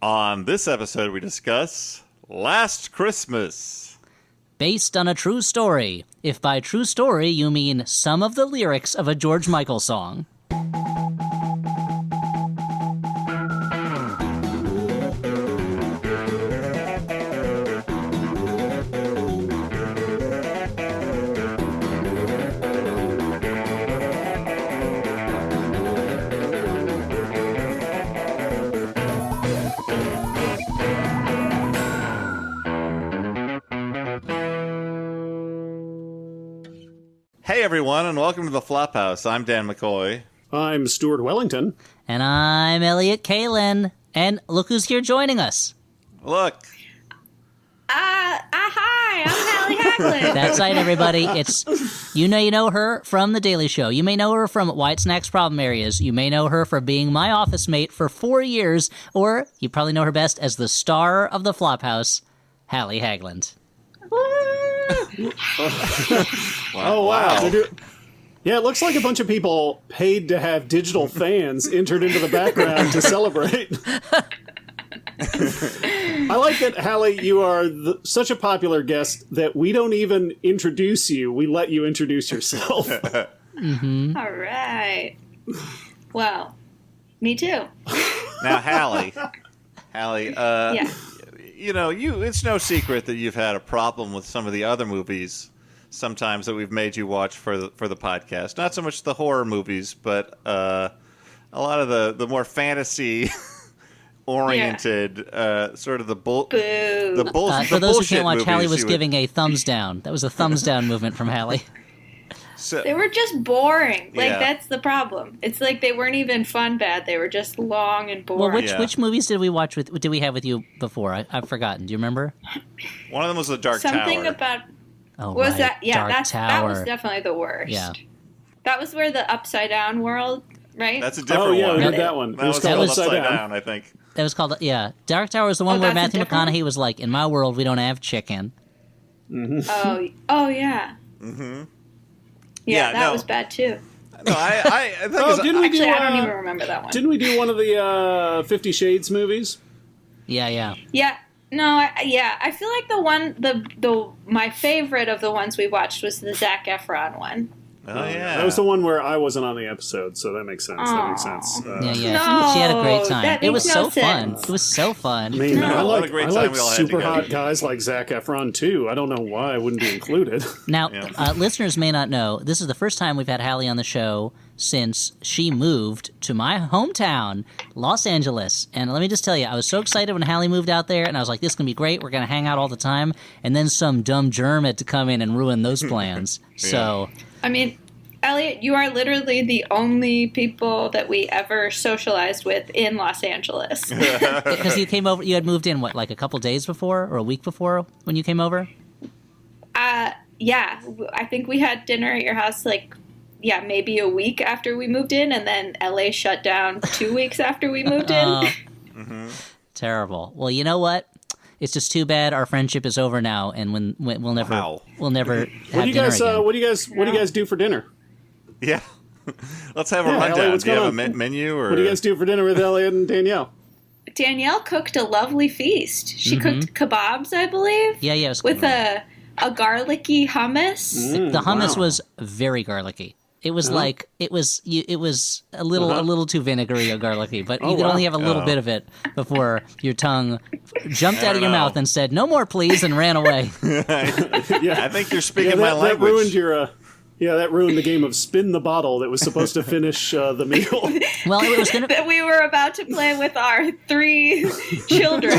On this episode, we discuss Last Christmas. Based on a true story. If by true story you mean some of the lyrics of a George Michael song. Hey everyone, and welcome to the Flophouse. I'm Dan McCoy. I'm Stuart Wellington. And I'm Elliot Kalin. And look who's here joining us. Look. Hi, I'm Hallie Hacklin. That's right, everybody. It's you know her from The Daily Show. You may know her from White Snacks Problem Areas. You may know her for being my office mate for 4 years. Or you probably know her best as the star of the Flophouse, Hallie Hagland. Oh, wow. Yeah, it looks like a bunch of people paid to have digital fans entered into the background to celebrate. I like that, Hallie, you are such a popular guest that we don't even introduce you. We let you introduce yourself. Mm-hmm. All right. Well, me too. Now, Hallie, Yeah. you know, it's no secret that you've had a problem with some of the other movies sometimes that we've made you watch for the podcast. Not so much the horror movies, but a lot of the more fantasy oriented sort of the bullshit. For those who can't watch, movies, Hallie was giving a thumbs down. That was a thumbs down movement from Hallie. So, They were just boring. Yeah. That's the problem. It's like they weren't even fun bad. They were just long and boring. Well, Yeah. which movies did we watch with? Did we have with you before? I've forgotten. Do you remember? one of them was The Dark Something Tower. about Oh, was right. that? Yeah, Dark that Tower. was definitely the worst. Yeah. That was where the upside down world, right? That's a different Oh, yeah, one. we did that one. That It was was called called Upside Upside Down, Down. I think. That was called, yeah. Dark Tower is the one where that's a Matthew different McConaughey was like, in my world, we don't have chicken. Oh yeah. Mm-hmm. Yeah, Yeah, that no. was bad too. No, I think Oh, it's- didn't we do? Actually, I don't even remember that one. Didn't we do one of the 50 Shades movies? Yeah. Yeah, no, I feel like my favorite of the ones we watched was the Zac Efron one. Oh, yeah. That was the one where I wasn't on the episode, so that makes sense. That makes sense. Yeah. No, She had a great time. that It was makes so no fun. sense. It was so fun. I mean, No. I What a like, great I time like we all had super together. hot guys like Zac Efron, too. I don't know why I wouldn't be included. Now, Yeah. listeners may not know, this is the first time we've had Hallie on the show since she moved to my hometown, Los Angeles. And let me just tell you, I was so excited when Hallie moved out there, and I was like, this is going to be great. We're going to hang out all the time. And then some dumb germ had to come in and ruin those plans. So, I mean, Elliot, you are literally the only people that we ever socialized with in Los Angeles. because you came over, you had moved in, what, like a couple days before or a week before when you came over? Yeah, I think we had dinner at your house maybe a week after we moved in, and then LA shut down 2 weeks after we moved in. Terrible. Well, you know what? It's just too bad our friendship is over now, and when we'll never Wow. have What do you dinner guys? again. What do you guys do for dinner? Yeah. Let's have a Yeah, Ellie, rundown. what's Do you have a going on? menu? Or? What do you guys do for dinner with Elliot and Danielle? Danielle cooked a lovely feast. She cooked kebabs, I believe. Yeah, it was With a garlicky hummus. the hummus Wow. was very garlicky. It was like it was a little too vinegary or garlicky, but you could wow. only have a little bit of it before your tongue jumped out of your know. mouth and said, "No more, please," and ran away. Yeah, I think you're yeah, speaking my that language. ruined your. That ruined the game of spin the bottle that was supposed to finish the meal. Well, it was gonna. That we were about to play with our 3 children.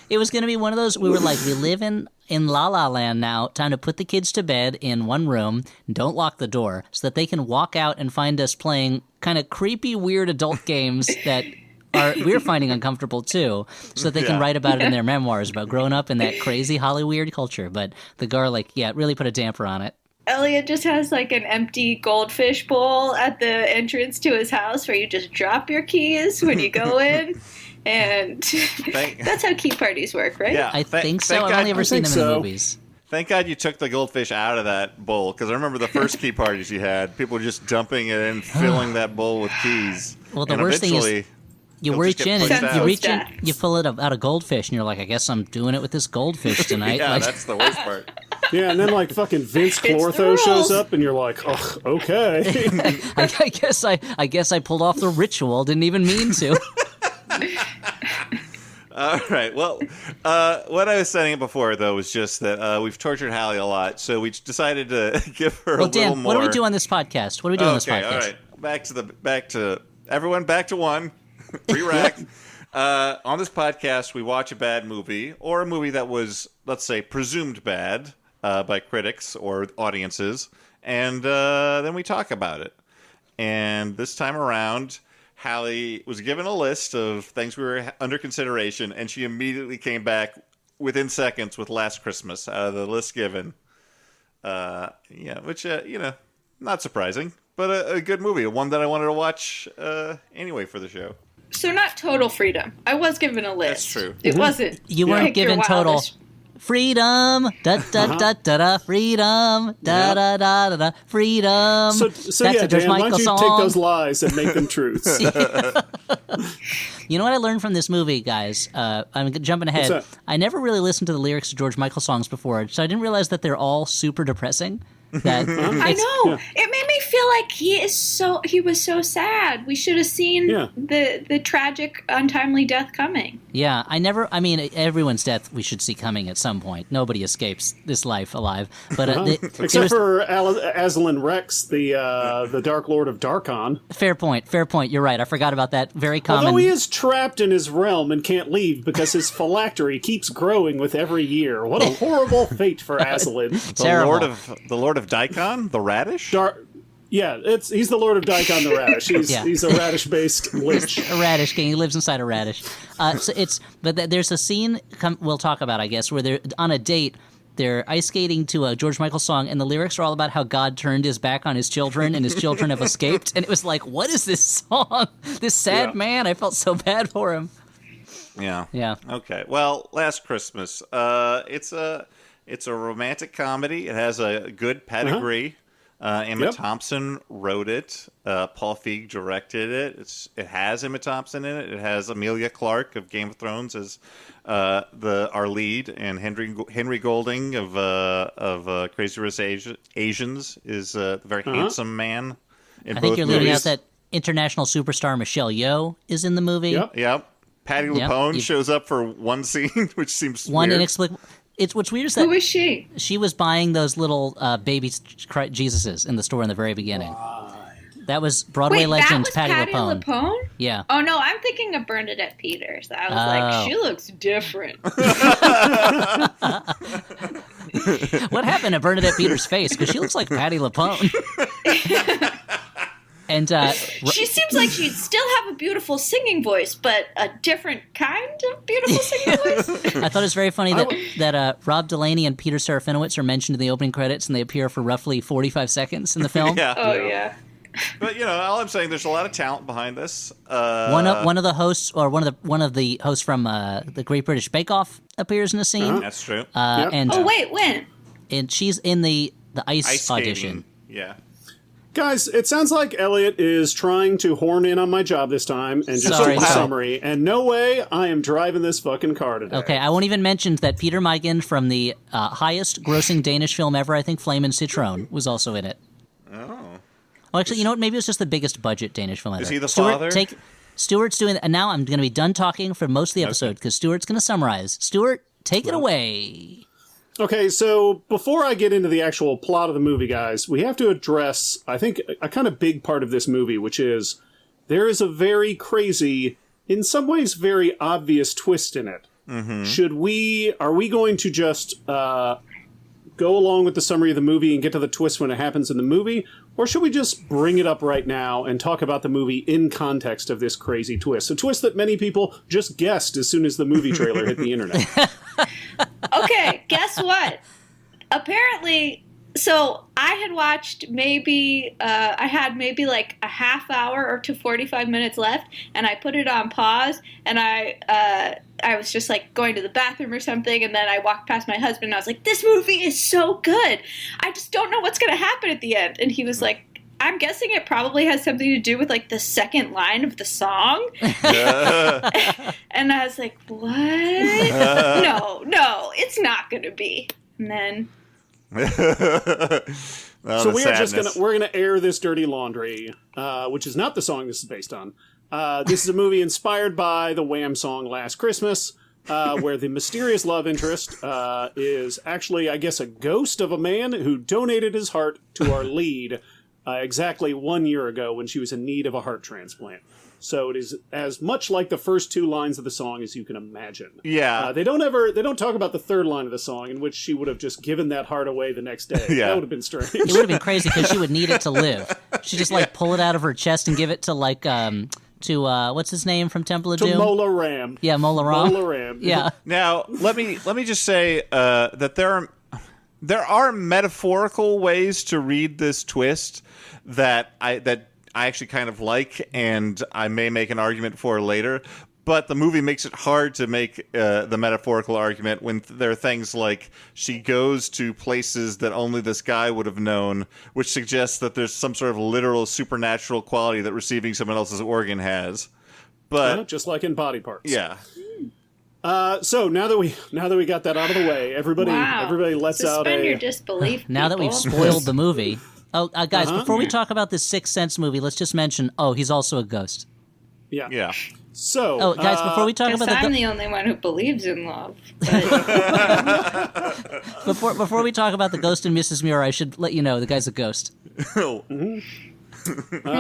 It was going to be one of those. We were like, we live in La La Land now. Time to put the kids to bed in one room. Don't lock the door so that they can walk out and find us playing kind of creepy, weird adult games that we're finding uncomfortable too, so that they can Yeah. write about it in their memoirs about growing up in that crazy Hollywood culture. But the garlic, it really put a damper on it. Elliot just has like an empty goldfish bowl at the entrance to his house where you just drop your keys when you go in. And that's how key parties work, right? Yeah. I think so. thank I've God- only ever seen them think in the so. movies. Thank God you took the goldfish out of that bowl, because I remember the first key parties you had, people were just dumping it in, filling that bowl with keys. Well, the And worst thing is- eventually, You He'll just reach get in, pushed and out. you reach in, Death. you pull it out of goldfish, and you're like, I guess I'm doing it with this goldfish tonight. Yeah, Like, that's the worst part. Yeah, and then like fucking Vince the Clortho shows rules. up, and you're like, oh, okay. I guess I pulled off the ritual. Didn't even mean to. All right. Well, what I was saying before, though, was just that we've tortured Hallie a lot, so we decided to give her Well, a little Dan, more. what do we do on this podcast? What do we do on this Okay, podcast? all right. Back to everyone. Back to one. Re-rack. On this podcast, we watch a bad movie or a movie that was, let's say, presumed bad by critics or audiences, and then we talk about it. And this time around, Hallie was given a list of things we were under consideration, and she immediately came back within seconds with Last Christmas out of the list given. Which not surprising, but a good movie, one that I wanted to watch anyway for the show. So not total freedom. I was given a list. That's true. It wasn't. You weren't pick your given total wildest- freedom. Da da da da da. Freedom. Da da da da da. Freedom. So That's yeah, a George Dan, why Michael don't you song. take those lies and make them truths? You know what I learned from this movie, guys? I'm jumping ahead. What's that? I never really listened to the lyrics to George Michael songs before, so I didn't realize that they're all super depressing. That I it's- know. It made me feel like he was so sad. We should have seen Yeah. the tragic, untimely death coming. Yeah, I mean, everyone's death we should see coming at some point. Nobody escapes this life alive. But Except for Aslan Rex, the Dark Lord of Darkon. fair point. You're right. I forgot about that. Very common. Although he is trapped in his realm and can't leave because his phylactery keeps growing with every year. What a horrible fate for Aslan. Terrible. The Lord of Daikon, the radish. He's the Lord of Daikon the Radish. He's a radish-based lich. A radish king. He lives inside a radish. There's a scene we'll talk about, I guess, where they're on a date. They're ice skating to a George Michael song, and the lyrics are all about how God turned his back on his children, and his children have escaped. And it was like, what is this song? This sad man. I felt so bad for him. Yeah. Yeah. Okay. Well, Last Christmas. It's a romantic comedy. It has a good pedigree. Emma Thompson wrote it. Paul Feig directed it. It has Emma Thompson in it. It has Emilia Clarke of Game of Thrones as our lead, and Henry Golding of Crazy Rich Asians is the very handsome man in I both think you're leaving out movies. that international superstar Michelle Yeoh is in the movie. Yep. Patty Yep. LuPone shows up for one scene, which seems One weird. inexplicable. What's weird is Who that was she? she was buying those little baby Jesuses in the store in the very beginning. That was Broadway Wait, legend that was Patty LuPone. LuPone? Yeah. Oh no, I'm thinking of Bernadette Peters. I was like, she looks different. What happened to Bernadette Peters' face? Because she looks like Patty LuPone. And She seems like she'd still have a beautiful singing voice, but a different kind of beautiful singing voice. I thought it was very funny that Rob Delaney and Peter Serafinowicz are mentioned in the opening credits, and they appear for roughly 45 seconds in the film. Yeah. Oh yeah. But all I'm saying, there's a lot of talent behind this. One of the hosts, or one of the hosts from the Great British Bake Off, appears in a scene. That's true. And Oh wait, when? and she's in the ice audition. Skating. Yeah. Guys, it sounds like Elliot is trying to horn in on my job this time and just Sorry, do the sorry. summary. And no way I am driving this fucking car today. Okay, I won't even mention that Peter Meigen from the highest grossing Danish film ever, I think Flame and Citron, was also in it. Oh. Well, actually, you know what? Maybe it was just the biggest budget Danish film ever. Is he the Stuart, father? Stuart's doing it, and now I'm going to be done talking for most of the episode because Stuart's going to summarize. Stuart, take it away. Okay, so before I get into the actual plot of the movie, guys, we have to address, I think, a kind of big part of this movie, which is there is a very crazy, in some ways very obvious twist in it. Mm-hmm. Are we going to just go along with the summary of the movie and get to the twist when it happens in the movie? Or should we just bring it up right now and talk about the movie in context of this crazy twist? A twist that many people just guessed as soon as the movie trailer hit the internet. Okay, guess what? Apparently, so I had watched I had maybe like a half hour or to 45 minutes left, and I put it on pause, and I was just like going to the bathroom or something, and then I walked past my husband, and I was like, this movie is so good. I just don't know what's going to happen at the end. And he was like, I'm guessing it probably has something to do with like the second line of the song. And I was like, what? No, it's not going to be. And then So we're gonna air this dirty laundry, which is not the song this is based on. This is a movie inspired by the Wham song "Last Christmas," where the mysterious love interest is actually, I guess, a ghost of a man who donated his heart to our lead exactly 1 year ago when she was in need of a heart transplant. So it is as much like the first two lines of the song as you can imagine. Yeah. They don't talk about the third line of the song, in which she would have just given that heart away the next day. Yeah. That would have been strange. It would have been crazy because she would need it to live. She'd just like pull it out of her chest and give it to like to what's his name from Temple of To Doom? Mola Ram. Yeah, Mola Ram. Mola Ram. Yeah. Now, let me just say that there are metaphorical ways to read this twist that I actually kind of like, and I may make an argument for later. But the movie makes it hard to make the metaphorical argument when there are things like she goes to places that only this guy would have known, which suggests that there's some sort of literal supernatural quality that receiving someone else's organ has. But Just like in Body Parts. yeah. So now that we got that out of the way, everybody lets out Suspend your a. disbelief. Now that we've people. spoiled the movie. Oh, guys, before we talk about this Sixth Sense movie, let's just mention, he's also a ghost. Yeah. So. Oh, guys, before we talk Guess about I'm the only one who believes in love. before we talk about the ghost and Mrs. Muir, I should let you know the guy's a ghost. Well,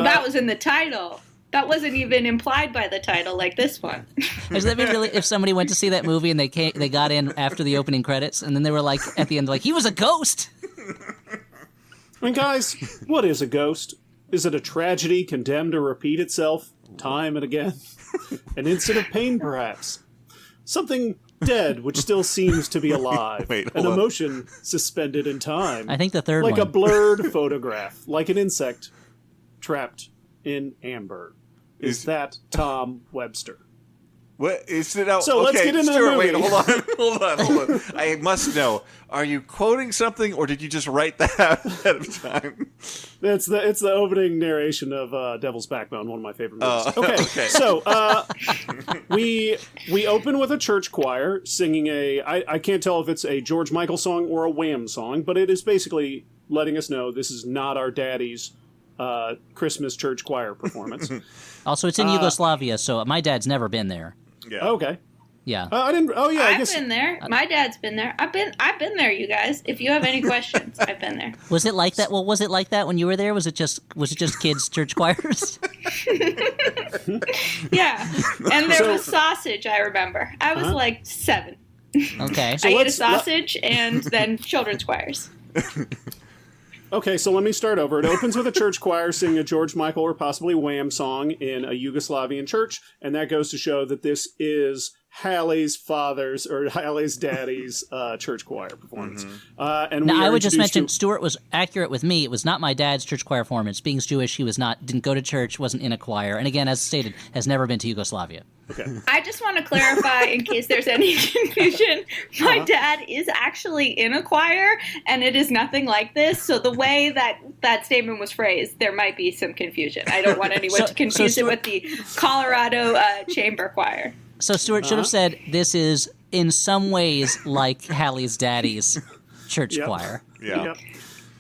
that was in the title. That wasn't even implied by the title, like this one. Does that mean really if somebody went to see that movie and they got in after the opening credits and then they were like at the end like he was a ghost? I mean, guys, what is a ghost? Is it a tragedy condemned to repeat itself time and again? An instant of pain, perhaps? Something dead which still seems to be alive? Wait, An hold on. emotion suspended in time? I think the third like one. a blurred photograph, like an insect trapped in amber. Is that Tom Webster? What is it? Oh, So okay, let's get into the Stuart, wait, movie. hold on. I must know. Are you quoting something, or did you just write that out ahead of time? It's the opening narration of Devil's Backbone, one of my favorite movies. Okay. So we open with a church choir singing I can't tell if it's a George Michael song or a Wham song, but it is basically letting us know this is not our daddy's Christmas church choir performance. Also, it's in Yugoslavia, so my dad's never been there. Yeah. Okay. Yeah. I didn't. Oh yeah, I I've guess. been there. My dad's been there. I've been there, you guys. If you have any questions, I've been there. Was it like that? Well, was it like that when you were there? Was it just kids' church choirs? Yeah. And there was sausage, I remember. I was like 7. Okay. I ate a let's- sausage and then children's choirs. Okay, so let me start over. It opens with a church choir singing a George Michael or possibly Wham song in a Yugoslavian church, and that goes to show that this is Hallie's father's or Hallie's daddy's church choir performance. And Now, we I are would just introduced mention to- Stuart was accurate with me. It was not my dad's church choir performance. Being Jewish, he didn't go to church, wasn't in a choir, and again, as stated, has never been to Yugoslavia. Okay. I just want to clarify in case there's any confusion. My dad is actually in a choir, and it is nothing like this. So the way that statement was phrased, there might be some confusion. I don't want anyone to confuse it with the Colorado Chamber Choir. So Stuart should have said, this is in some ways like Hallie's daddy's church Yep. choir. Yeah. Yep.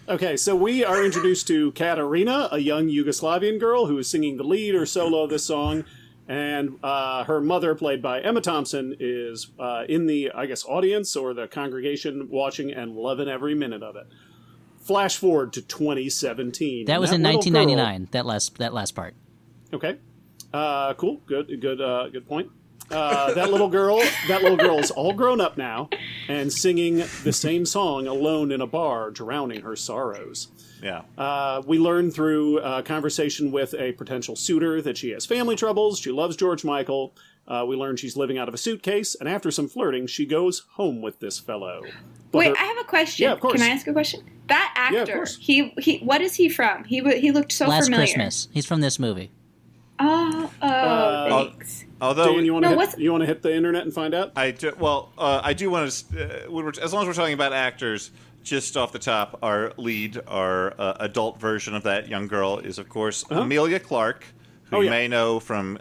Okay, so we are introduced to Katarina, a young Yugoslavian girl who is singing the lead or solo of this song, and her mother, played by Emma Thompson, is in the, I guess, audience or the congregation watching and loving every minute of it. Flash forward to 2017. That was in little 1999, that last part. girl- okay. Cool. Good point. That little girl is all grown up now and singing the same song alone in a bar, drowning her sorrows. Yeah. We learn through a conversation with a potential suitor that she has family troubles. She loves George Michael. We learn she's living out of a suitcase, and after some flirting, she goes home with this fellow. But Wait, her- I have a question. Yeah, of course. Can I ask a question? That Yeah, of actor, course. he what is he from? He looked so Last familiar. Christmas. He's from this movie. Oh, thanks. Although Dan, you want No, to what's- you want to hit the internet and find out? I do want to, as long as we're talking about actors, just off the top, our lead, our adult version of that young girl is, of course, Amelia Clarke, who you may know from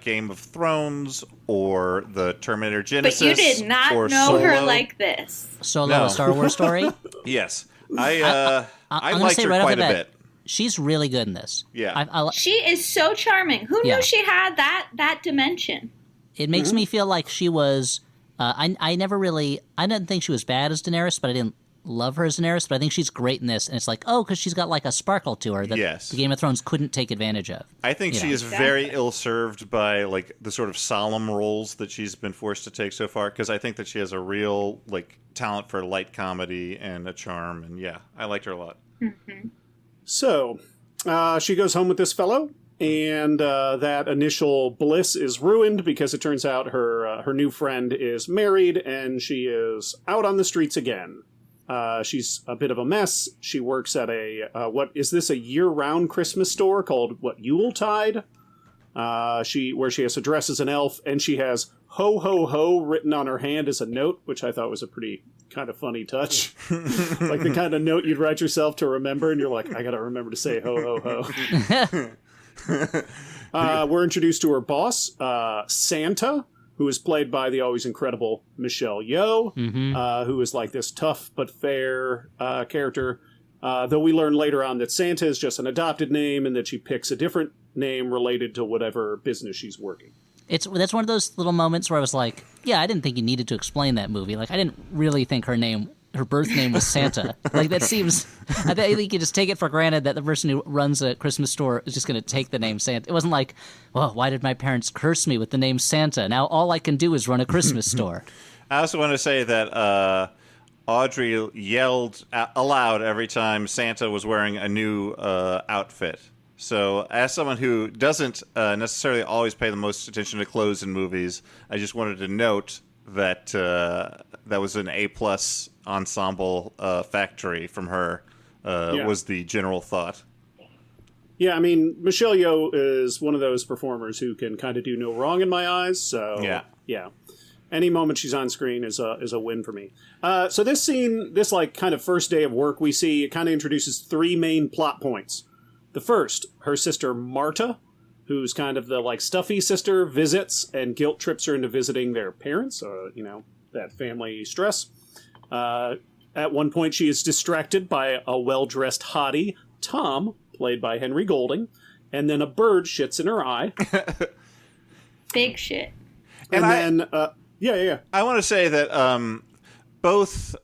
Game of Thrones or the Terminator Genesis. But you did not or know Solo. her like this. Solo, a Star Wars story. Yes. I'm I gonna liked say her right off quite the a bat, bit. she's really good in this. Yeah. She is so charming. Who Yeah. knew she had that dimension? It makes me feel like she was. I never really. I didn't think she was bad as Daenerys, but I didn't love her as Daenerys. But I think she's great in this, and it's like, oh, because she's got like a sparkle to her that Yes. the Game of Thrones couldn't take advantage of. I think You she know. is very ill-served by like the sort of solemn roles that she's been forced to take so far, because I think that she has a real like talent for light comedy and a charm, and yeah, I liked her a lot. So, she goes home with this fellow, and that initial bliss is ruined because it turns out her new friend is married, and she is out on the streets again. She's a bit of a mess. She works at a what is this, a year-round Christmas store called Yuletide? Where she has to dress as an elf, and she has "ho ho ho" written on her hand as a note, which I thought was a pretty kind of funny touch. Like the kind of note you'd write yourself to remember, and you're like, I gotta remember to say "ho ho ho." We're introduced to her boss, Santa, who is played by the always incredible Michelle Yeoh, who is like this tough but fair character. Though we learn later on that Santa is just an adopted name and that she picks a different name related to whatever business she's working. That's one of those little moments where I was like, yeah, I didn't think you needed to explain that movie. Like, I didn't really think her birth name was Santa. Like, that seems... I think you just take it for granted that the person who runs a Christmas store is just going to take the name Santa. It wasn't like, well, why did my parents curse me with the name Santa? Now all I can do is run a Christmas store. I also want to say that Audrey yelled aloud every time Santa was wearing a new outfit. So, as someone who doesn't necessarily always pay the most attention to clothes in movies, I just wanted to note that that was an A-plus ensemble factory from her, was the general thought. Yeah, I mean, Michelle Yeoh is one of those performers who can kind of do no wrong in my eyes, so yeah. Any moment she's on screen is a win for me. So this scene, this like kind of first day of work we see, it kind of introduces three main plot points. The first, her sister Marta, who's kind of the like stuffy sister, visits and guilt trips her into visiting their parents, that family stress. At one point she is distracted by a well-dressed hottie, Tom, played by Henry Golding, and then a bird shits in her eye. Big shit. And I want to say that both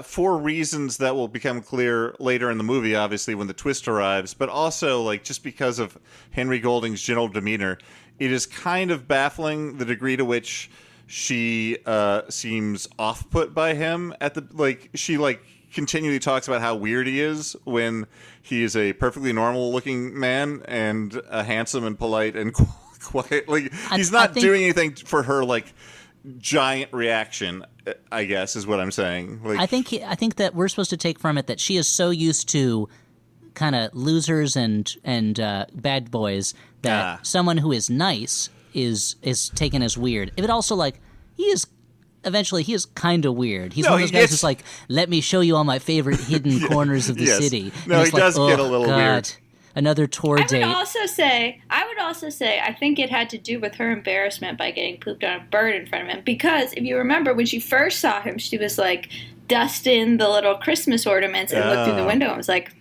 for reasons that will become clear later in the movie, obviously, when the twist arrives, but also like just because of Henry Golding's general demeanor, it is kind of baffling the degree to which she seems off-put by him. She continually talks about how weird he is when he is a perfectly normal-looking man and handsome and polite and quiet. Like he's not doing anything for her like giant reaction, I guess, is what I'm saying. Like, I think that we're supposed to take from it that she is so used to kind of losers and bad boys that someone who is nice is taken as weird. But also, like, he is kind of weird. He's one of those guys who's like, let me show you all my favorite hidden corners of the city. No, he does get a little weird. Another tour date. I would also say, I think it had to do with her embarrassment by getting pooped on a bird in front of him. Because if you remember, when she first saw him, she was like dusting the little Christmas ornaments and looked through the window and was like,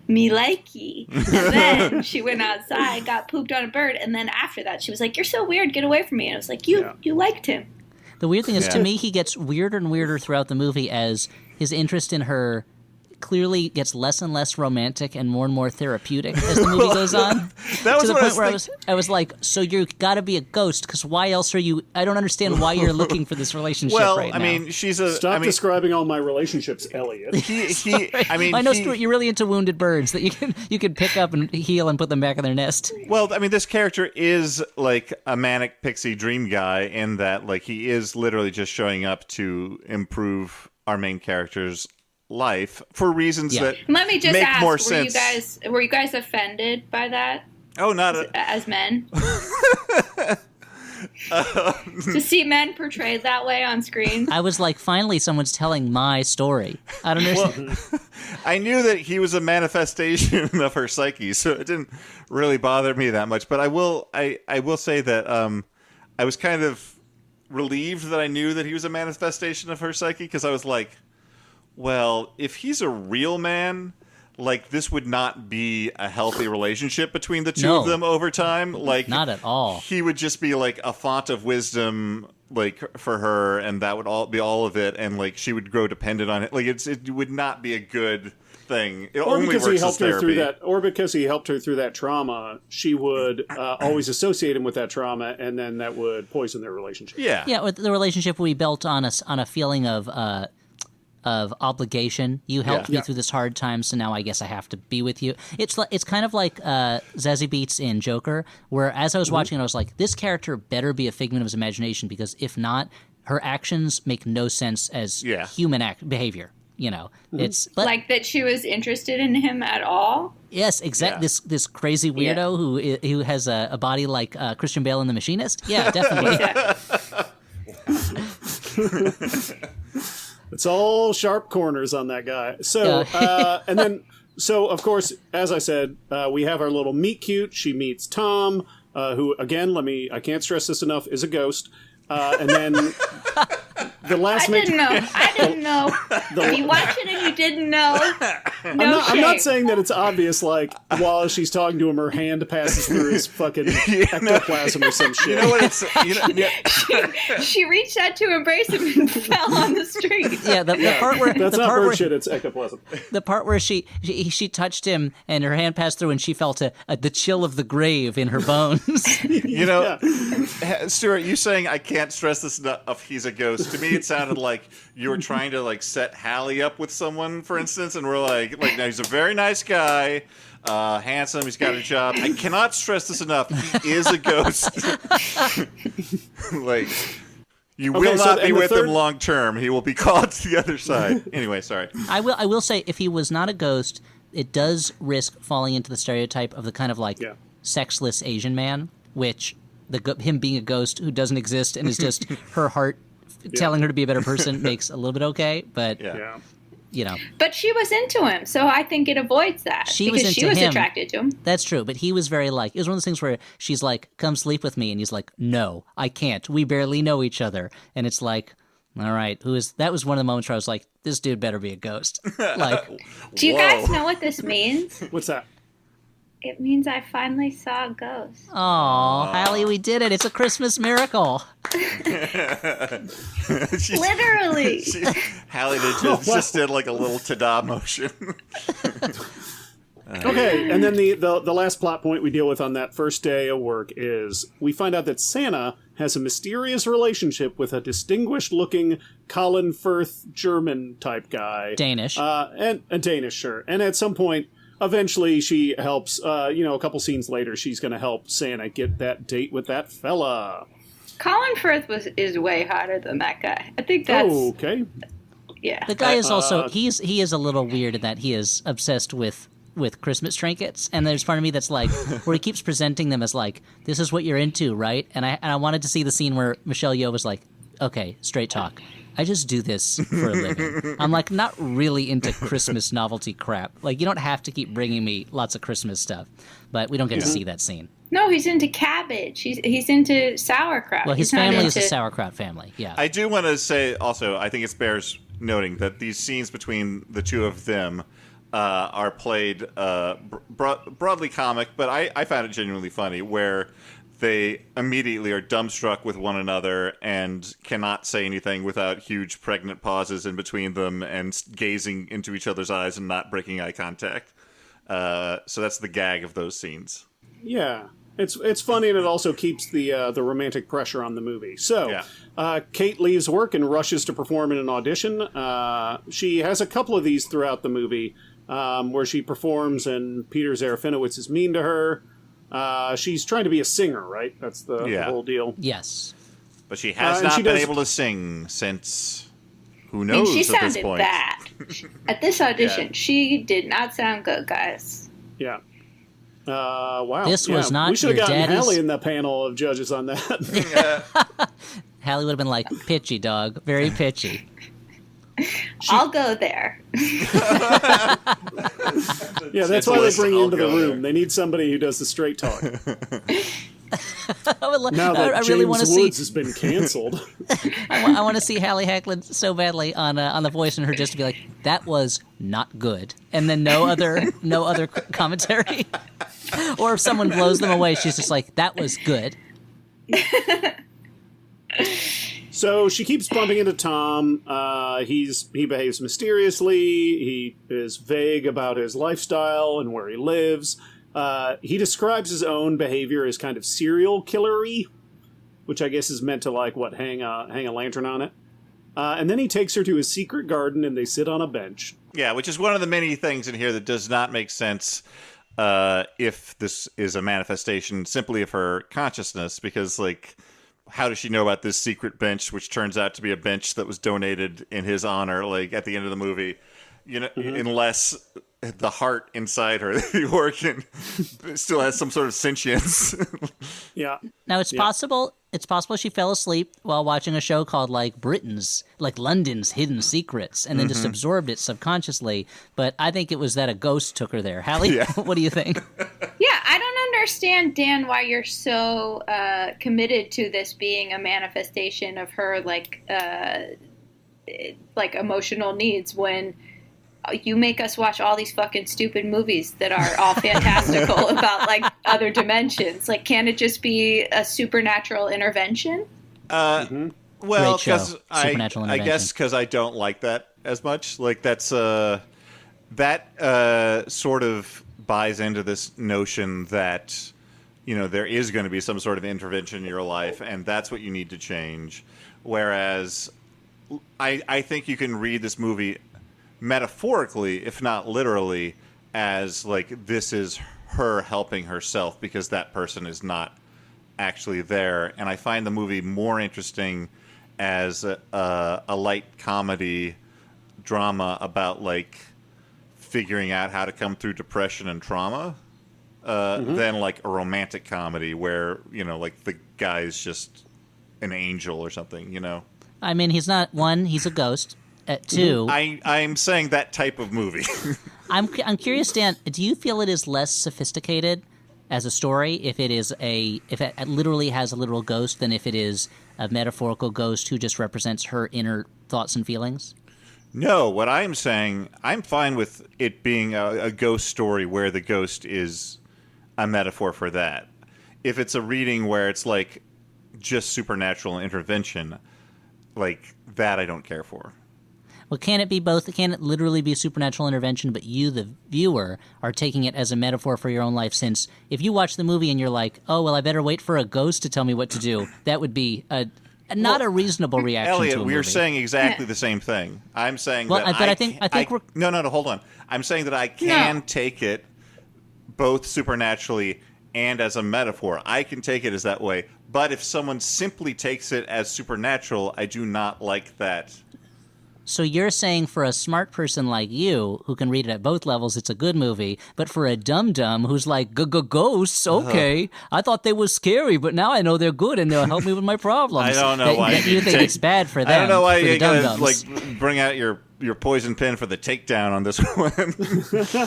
me likey. And then she went outside, got pooped on a bird, and then after that, she was like, you're so weird, get away from me. And I was like, you liked him. The weird thing is, to me, he gets weirder and weirder throughout the movie as his interest in her clearly gets less and less romantic and more therapeutic as the movie goes on. That was to the what point where I was like, so you got to be a ghost, because why else are you? I don't understand why you're looking for this relationship right now. I mean, Stop describing all my relationships, Elliot. I know, Stuart, you're really into wounded birds that you can pick up and heal and put them back in their nest. Well, I mean, this character is like a manic pixie dream guy in that, like, he is literally just showing up to improve our main character's life for reasons that Let me just make ask, more sense. Were you guys offended by that? Oh, not as men? To see men portrayed that way on screen. I was like, finally, someone's telling my story. I don't know. I knew that he was a manifestation of her psyche, so it didn't really bother me that much. But I will say that I was kind of relieved that I knew that he was a manifestation of her psyche, because I was like, well, if he's a real man, like, this would not be a healthy relationship between the two of them over time. Like, not at all. He would just be like a font of wisdom, like, for her, and that would all be all of it, and like she would grow dependent on it. Like, it would not be a good thing. It Or only because works he helped as her through therapy. that, or because he helped her through that trauma, she would always associate him with that trauma, and then that would poison their relationship. Yeah. Yeah, the relationship we built on a feeling of obligation. You helped me through this hard time, so now I guess I have to be with you. It's kind of like Zazie Beetz in Joker, where as I was watching it, I was like, this character better be a figment of his imagination, because if not, her actions make no sense as human behavior. You know, it's like that she was interested in him at all. Yes, exactly. Yeah. This crazy weirdo who has a body like Christian Bale in The Machinist. Yeah, definitely. It's all sharp corners on that guy. So, and then, so of course, as I said, we have our little meet cute. She meets Tom, who, again, I can't stress this enough, is a ghost. And then the last I didn't know. If you watch it and you didn't know, I'm not saying that it's obvious, like, while she's talking to him, her hand passes through his fucking ectoplasm or some shit. You know what it's... She reached out to embrace him and fell on the street. Yeah, the part where That's the not part bird where shit, it's ectoplasm. the part where she touched him and her hand passed through and she felt the chill of the grave in her bones. You know, Stuart, you saying I can't stress this enough, he's a ghost. To me, it sounded like you were trying to like set Hallie up with someone, for instance, and we're like now he's a very nice guy, handsome, he's got a job. I cannot stress this enough. He is a ghost. Like, you will not be with him long term. He will be called to the other side. Anyway, sorry. I will say, if he was not a ghost, it does risk falling into the stereotype of the kind of like sexless Asian man, which him being a ghost who doesn't exist and is just her heart telling her to be a better person makes a little bit okay, but you know. But she was into him, so I think it avoids that. She was attracted to him. That's true, but he was very like, it was one of those things where she's like, come sleep with me, and he's like, no, I can't. We barely know each other. And it's like, all right, that was one of the moments where I was like, this dude better be a ghost. Like, do you guys know what this means? What's that? It means I finally saw a ghost. Oh, Hallie, we did it. It's a Christmas miracle. Literally. Hallie just did like a little ta-da motion. Okay, and then the last plot point we deal with on that first day of work is we find out that Santa has a mysterious relationship with a distinguished-looking Colin Firth German-type guy. Danish. And Danish, sure. And at some point, eventually she helps, a couple scenes later, she's going to help Santa get that date with that fella. Colin Firth is way hotter than that guy. I think that's... Oh, okay. Yeah. The guy is also, he is a little weird in that he is obsessed with Christmas trinkets, and there's part of me that's like, where he keeps presenting them as like, this is what you're into, right? And I wanted to see the scene where Michelle Yeoh was like, okay, straight talk, I just do this for a living. I'm like, not really into Christmas novelty crap. Like, you don't have to keep bringing me lots of Christmas stuff, but we don't get to see that scene. No, he's into cabbage. He's into sauerkraut. Well, his family is a sauerkraut family. Yeah. I do want to say also, I think it bears noting that these scenes between the two of them are played broadly comic, but I found it genuinely funny, where they immediately are dumbstruck with one another and cannot say anything without huge pregnant pauses in between them and gazing into each other's eyes and not breaking eye contact. So that's the gag of those scenes. Yeah. It's funny, and it also keeps the romantic pressure on the movie. So, Kate leaves work and rushes to perform in an audition. She has a couple of these throughout the movie, where she performs and Peter Zerafinowicz is mean to her. She's trying to be a singer, right? That's the whole deal. Yes. But she has not been able to sing since who knows she at this sounded point. bad. At this audition, she did not sound good, guys. Yeah. Wow. This was not We should have your gotten daddy's- Hallie in the panel of judges on that. Hallie would have been like, pitchy, dog. Very pitchy. I'll go there. Yeah, that's It's a why they list. bring you I'll into the go room. there. They need somebody who does the straight talk. Now I that really want to James see. Woods has been canceled. I want to see Hallie Hacklin so badly on The Voice, and her just to be like, "That was not good," and then no other commentary. Or if someone blows them away, she's just like, "That was good." So she keeps bumping into Tom. He behaves mysteriously. He is vague about his lifestyle and where he lives. He describes his own behavior as kind of serial killery, which I guess is meant to hang a lantern on it. And then he takes her to his secret garden, and they sit on a bench. Yeah, which is one of the many things in here that does not make sense if this is a manifestation simply of her consciousness, because, like, how does she know about this secret bench, which turns out to be a bench that was donated in his honor, like, at the end of the movie? You know, unless the heart inside her, the organ, still has some sort of sentience. Yeah. Now it's possible she fell asleep while watching a show called like London's Hidden Secrets, and then just absorbed it subconsciously. But I think it was that a ghost took her there. Hallie, what do you think? Yeah, I don't understand, Dan, why you're so committed to this being a manifestation of her like emotional needs when you make us watch all these fucking stupid movies that are all fantastical about like other dimensions. Like, can't it just be a supernatural intervention? Well, Great show. because Supernatural I guess because I don't like that as much. Like, that's that sort of buys into this notion that, you know, there is going to be some sort of intervention in your life, and that's what you need to change. Whereas I think you can read this movie metaphorically, if not literally, as like this is her helping herself because that person is not actually there. And I find the movie more interesting as a light comedy drama about like figuring out how to come through depression and trauma than like a romantic comedy where, you know, like the guy's just an angel or something, you know. I mean, he's not one. He's a ghost. Two. I'm saying that type of movie. I'm curious, Dan. Do you feel it is less sophisticated as a story if it literally has a literal ghost than if it is a metaphorical ghost who just represents her inner thoughts and feelings? No, what I'm saying, I'm fine with it being a ghost story where the ghost is a metaphor for that. If it's a reading where it's like just supernatural intervention, like that I don't care for. Well, can it be both? Can it literally be supernatural intervention, but you, the viewer, are taking it as a metaphor for your own life? Since if you watch the movie and you're like, oh, well, I better wait for a ghost to tell me what to do, that would be not a reasonable reaction to a Elliot, movie. we're saying exactly the same thing. I'm saying Well, that but I think we're... No, hold on. I'm saying that I can take it both supernaturally and as a metaphor. I can take it as that way. But if someone simply takes it as supernatural, I do not like that. So you're saying for a smart person like you, who can read it at both levels, it's a good movie, but for a dum-dum who's like, ghosts, okay, I thought they were scary, but now I know they're good and they'll help me with my problems. I don't know why you think it's bad for them. I don't know why for you the gotta dum-dums. like bring out your poison pen for the takedown on this one.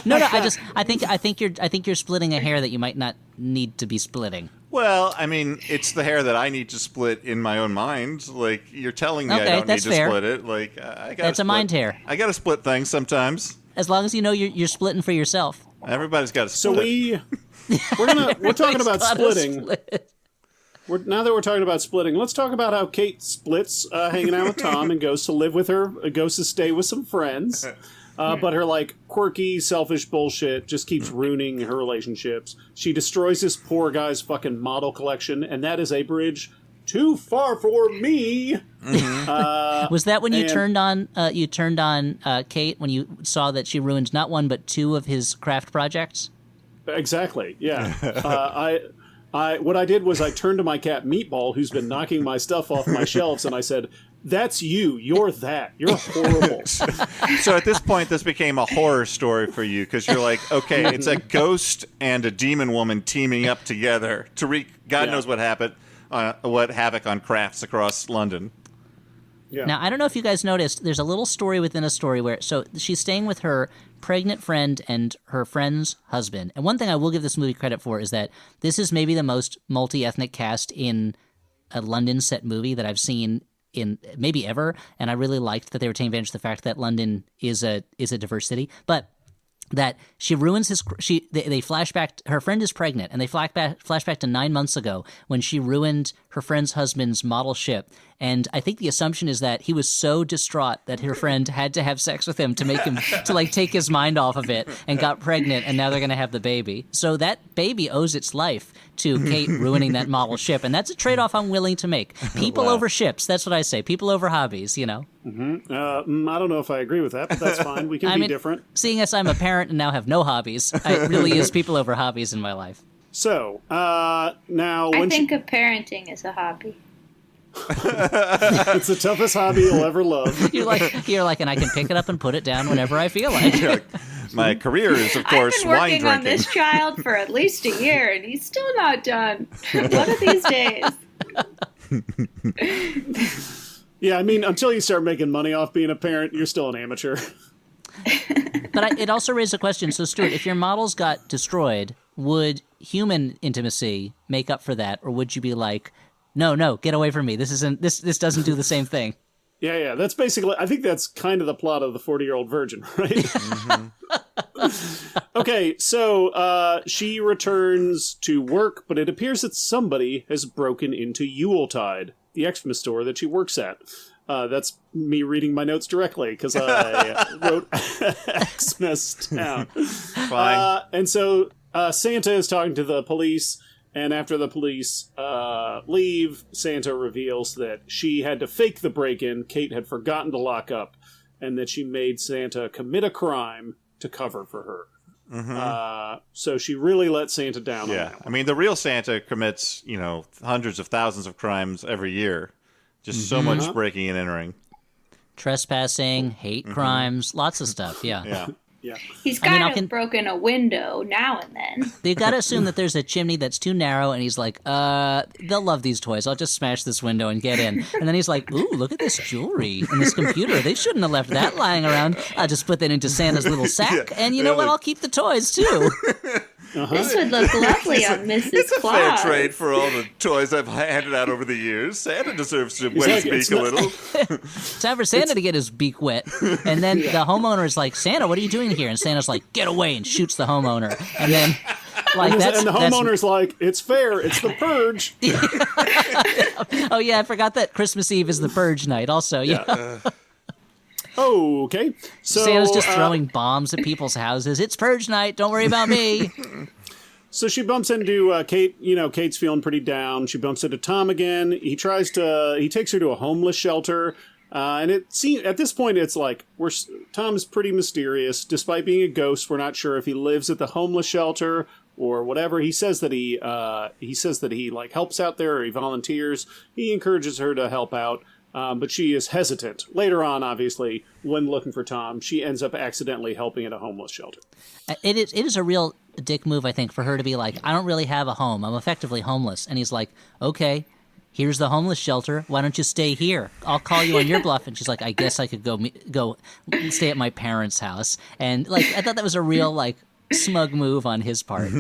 No, I think you're splitting a hair that you might not need to be splitting. Well, I mean, it's the hair that I need to split in my own mind. Like, you're telling me I Okay, don't need that's to fair. split it. Like, I got. That's a mind hair. I got to split things sometimes. As long as you know you're splitting for yourself. Everybody's got to So split. we're talking about Gotta splitting. split. Now that we're talking about splitting, let's talk about how Kate splits hanging out with Tom and goes to live with her, goes to stay with some friends. But her, like, quirky, selfish bullshit just keeps ruining her relationships. She destroys this poor guy's fucking model collection, and that is a bridge too far for me. Was that when you and- turned on Kate when you saw that she ruined not one but two of his craft projects? Exactly, yeah. What I did was I turned to my cat Meatball, who's been knocking my stuff off my shelves, and I said, "That's you. You're that. You're horrible." So at this point, this became a horror story for you because you're like, okay, it's a ghost and a demon woman teaming up together to wreak God knows what havoc on crafts across London. Yeah. Now, I don't know if you guys noticed, there's a little story within a story where, so she's staying with her pregnant friend and her friend's husband. And one thing I will give this movie credit for is that this is maybe the most multi-ethnic cast in a London set movie that I've seen in maybe ever. And I really liked that they were taking advantage of the fact that London is a diverse city. But that she ruins they flashback, her friend is pregnant, and they flashback to 9 months ago when she ruined her friend's husband's model ship. And I think the assumption is that he was so distraught that her friend had to have sex with him to make him, to like take his mind off of it, and got pregnant, and now they're going to have the baby. So that baby owes its life to Kate ruining that model ship, and that's a trade-off I'm willing to make. People over ships, that's what I say. People over hobbies, you know? I don't know if I agree with that, but that's fine. We can be different. Seeing as I'm a parent and now have no hobbies, it really is people over hobbies in my life. So, now... I think parenting is a hobby. It's the toughest hobby you'll ever love. You're like, and I can pick it up and put it down whenever I feel like. My career is, of course, I've been wine working drinking. on this child for at least a year, and he's still not done. One of these days. Yeah, I mean, until you start making money off being a parent, you're still an amateur. But it also raised a question. So, Stuart, if your models got destroyed, would human intimacy make up for that, or would you be like, no, get away from me? This doesn't do the same thing. Yeah, that's basically, I think that's kind of the plot of the 40-Year-Old Virgin, right? Mm-hmm. Okay, so she returns to work, but it appears that somebody has broken into Yuletide, the Xmas store that she works at. That's me reading my notes directly, because I wrote Xmas down. Fine. And so Santa is talking to the police, and after the police leave, Santa reveals that she had to fake the break-in Kate had forgotten to lock up, and that she made Santa commit a crime to cover for her. Mm-hmm. So she really let Santa down on that one. I mean, the real Santa commits, hundreds of thousands of crimes every year. Just so much breaking and entering. Trespassing, hate crimes, lots of stuff, yeah. Yeah. He's kind of broken a window now and then. They've got to assume that there's a chimney that's too narrow, and he's like, they'll love these toys. I'll just smash this window and get in. And then he's like, ooh, look at this jewelry and this computer. They shouldn't have left that lying around. I'll just put that into Santa's little sack, and you know what? I'll keep the toys, too. This would look lovely on Mrs. It's a fair Claus. trade for all the toys I've handed out over the years. Santa deserves to wet his beak a little. Time for Santa to get his beak wet. And then the homeowner is like, Santa, what are you doing here? And Santa's like, get away, and shoots the homeowner. And then, like, And the homeowner's like, it's fair, it's the purge. Oh, yeah, I forgot that Christmas Eve is the purge night also. Yeah. Okay, so Santa's just throwing bombs at people's houses. It's purge night. Don't worry about me. So she bumps into Kate. Kate's feeling pretty down. She bumps into Tom again. He takes her to a homeless shelter. And it seems at this point it's like Tom's pretty mysterious. Despite being a ghost, we're not sure if he lives at the homeless shelter or whatever. He says that he like helps out there, or he volunteers. He encourages her to help out. But she is hesitant. Later on, obviously, when looking for Tom, she ends up accidentally helping at a homeless shelter. It is a real dick move, I think, for her to be like, I don't really have a home. I'm effectively homeless. And he's like, okay, here's the homeless shelter. Why don't you stay here? I'll call you on your bluff. And she's like, I guess I could go stay at my parents' house. And like, I thought that was a real like smug move on his part,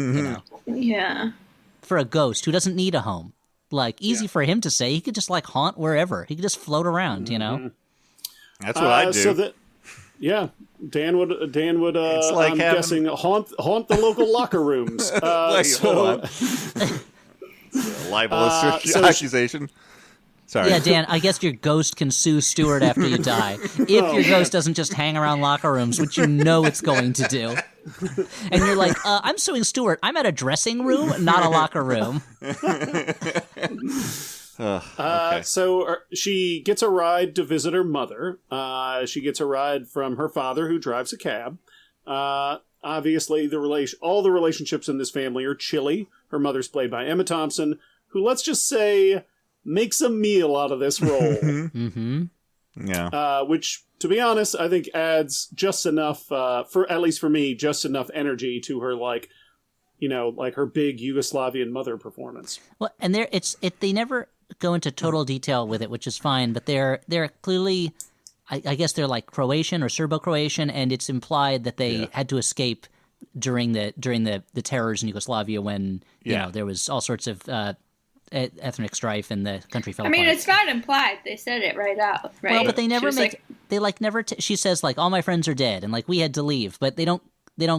Yeah. for a ghost who doesn't need a home. Like, easy for him to say. He could just, like, haunt wherever. He could just float around, That's what I do. So Dan would like I'm having- guessing, haunt the local locker rooms. Wait, hold on. Libelous accusation. Sorry. Yeah, Dan, I guess your ghost can sue Stuart after you die. If your ghost doesn't just hang around locker rooms, which you know it's going to do. And you're like, I'm suing Stuart. I'm at a dressing room, not a locker room. Okay. So she gets a ride to visit her mother. She gets a ride from her father, who drives a cab. obviously all the relationships in this family are chilly. Her mother's played by Emma Thompson, who, let's just say, makes a meal out of this role. Mm-hmm. Yeah. Which, to be honest, I think adds just enough, at least for me, just enough energy to her, like her big Yugoslavian mother performance. Well, and they never go into total detail with it, which is fine, but they're clearly, I guess they're like Croatian or Serbo-Croatian, and it's implied that they had to escape during the terrors in Yugoslavia when there was all sorts of ethnic strife and the country fell apart. It's not implied. They said it right out, right? Well, but they never she says, like, all my friends are dead and, like, we had to leave, but they don't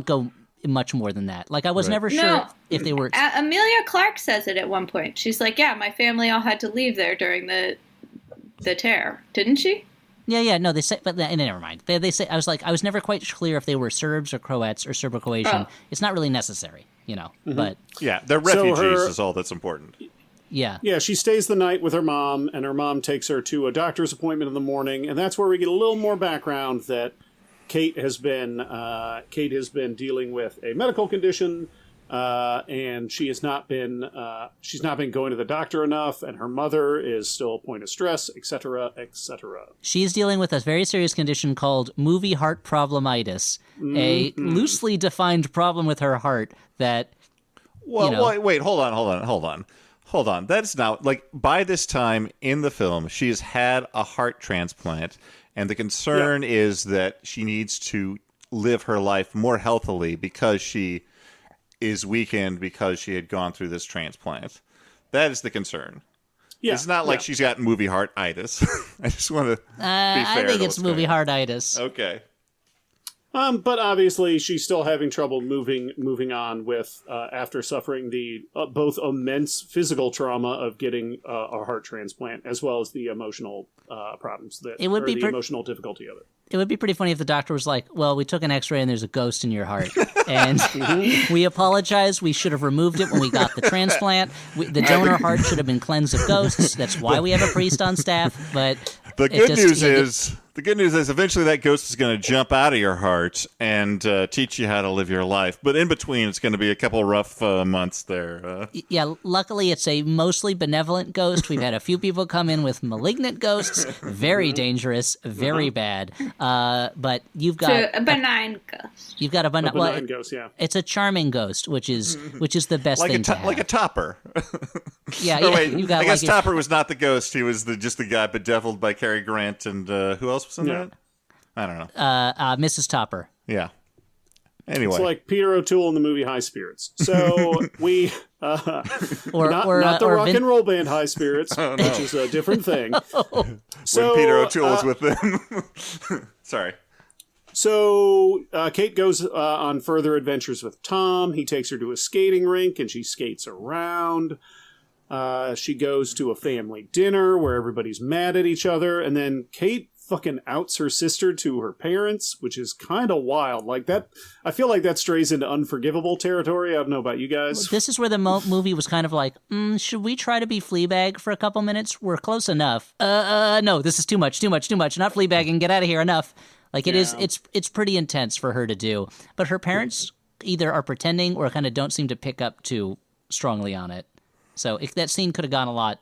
go much more than that. Like, I was never sure if they were... Amelia Clark says it at one point. She's like, yeah, my family all had to leave there during the terror. Didn't she? Yeah, no, they say, but never mind. They say, I was never quite clear if they were Serbs or Croats or Serbo-Croatian. Oh. It's not really necessary, but... Yeah, they're refugees is all that's important. Yeah. Yeah, she stays the night with her mom, and her mom takes her to a doctor's appointment in the morning, and that's where we get a little more background that Kate has been dealing with a medical condition, and she's not been going to the doctor enough, and her mother is still a point of stress, etc., etc. She's dealing with a very serious condition called movie heart problemitis, a loosely defined problem with her heart that. Well, wait, hold on. That's now, like, by this time in the film, she has had a heart transplant, and the concern is that she needs to live her life more healthily because she is weakened because she had gone through this transplant. That is the concern. Yeah, it's not like she's got movie heart-itis. I just want to be fair. I think it's movie heart-itis. Okay. But obviously, she's still having trouble moving on with after suffering the both immense physical trauma of getting a heart transplant, as well as the emotional problems the emotional difficulty of it. It would be pretty funny if the doctor was like, well, we took an x-ray and there's a ghost in your heart. And we apologize. We should have removed it when we got the transplant. The donor heart should have been cleansed of ghosts. That's why we have a priest on staff. But the good news is eventually that ghost is going to jump out of your heart and teach you how to live your life. But in between, it's going to be a couple rough months there. Yeah, luckily it's a mostly benevolent ghost. We've had a few people come in with malignant ghosts. Very dangerous, very bad. But you've got a benign ghost. You've got a benign ghost, yeah. It's a charming ghost, which is the best thing to have. Like a Topper. Yeah, wait, you got I guess Topper was not the ghost. He was just the guy bedeviled by Cary Grant and who else was in that? I don't know. Mrs. Topper. Yeah. Anyway. It's like Peter O'Toole in the movie High Spirits. So we... not the rock and roll band High Spirits, which is a different thing. So, when Peter O'Toole was with them. Sorry. So Kate goes on further adventures with Tom. He takes her to a skating rink, and she skates around. She goes to a family dinner where everybody's mad at each other, and then Kate fucking outs her sister to her parents, which is kind of wild. Like that, I feel like that strays into unforgivable territory. I don't know about you guys. This is where the movie was kind of like, should we try to be Fleabag for a couple minutes? We're close enough. No, this is too much. Not Fleabagging. Get out of here. Enough. Like it is. It's pretty intense for her to do. But her parents either are pretending or kind of don't seem to pick up too strongly on it. So that scene could have gone a lot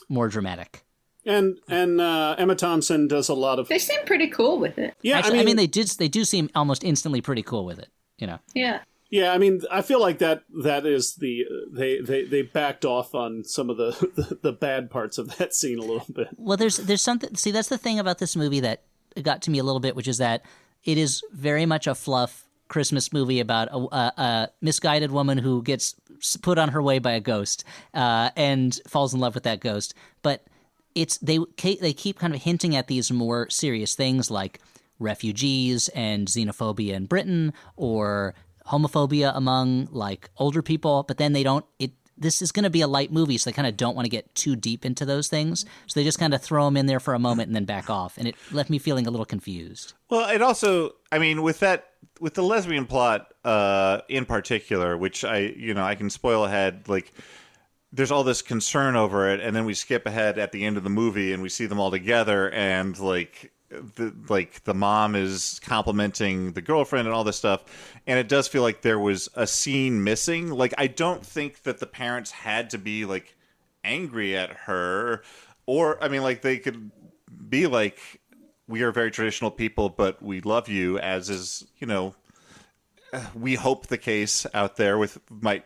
more dramatic. And Emma Thompson does a lot of... They seem pretty cool with it. Yeah, actually, I mean they do seem almost instantly pretty cool with it, Yeah. Yeah, I mean, I feel like that is the... They backed off on some of the bad parts of that scene a little bit. Well, there's something... See, that's the thing about this movie that got to me a little bit, which is that it is very much a fluff Christmas movie about a misguided woman who gets put on her way by a ghost and falls in love with that ghost. But they keep kind of hinting at these more serious things like refugees and xenophobia in Britain or homophobia among like older people, but then they don't. This is going to be a light movie, so they kind of don't want to get too deep into those things. So they just kind of throw them in there for a moment and then back off, and it left me feeling a little confused. Well, it also, I mean, with the lesbian plot in particular, which I can spoil ahead, like. There's all this concern over it, and then we skip ahead at the end of the movie, and we see them all together, and like the mom is complimenting the girlfriend and all this stuff, and it does feel like there was a scene missing. Like, I don't think that the parents had to be like angry at her, or I mean, like, they could be like, we are very traditional people, but we love you, as is, we hope the case out there might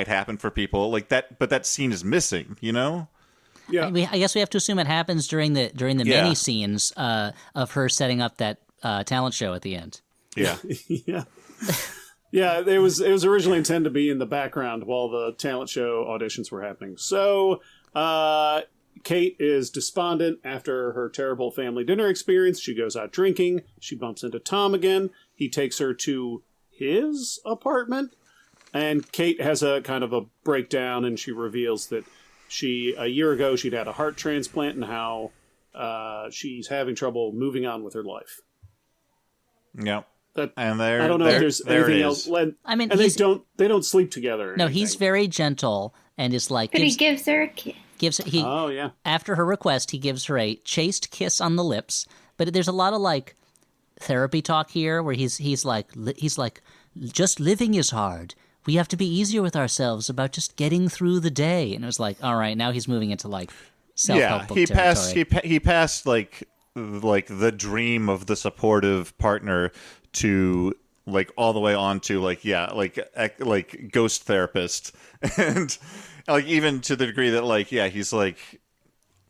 happen for people like that, but that scene is missing. Yeah. I guess we have to assume it happens during the Yeah. many scenes of her setting up that talent show at the end. Yeah. Yeah. Yeah, it was originally intended to be in the background while the talent show auditions were happening. So, Kate is despondent after her terrible family dinner experience. She goes out drinking. She bumps into Tom again. He takes her to his apartment, and Kate has a kind of a breakdown, and she reveals that a year ago, she'd had a heart transplant, and how she's having trouble moving on with her life. Yeah. That, And I don't know if there's anything else. I mean, and they don't sleep together. Or No, anything. he's very gentle and is like But he gives her a kiss. Oh yeah. after her request, he gives her a chaste kiss on the lips. But there's a lot of like therapy talk here, where he's like just living is hard. We have to be easier with ourselves about just getting through the day. And it was like, all right, now he's moving into like self-help book he territory. he passed like the dream of the supportive partner to like all the way on to like ghost therapist, and like even to the degree that he's like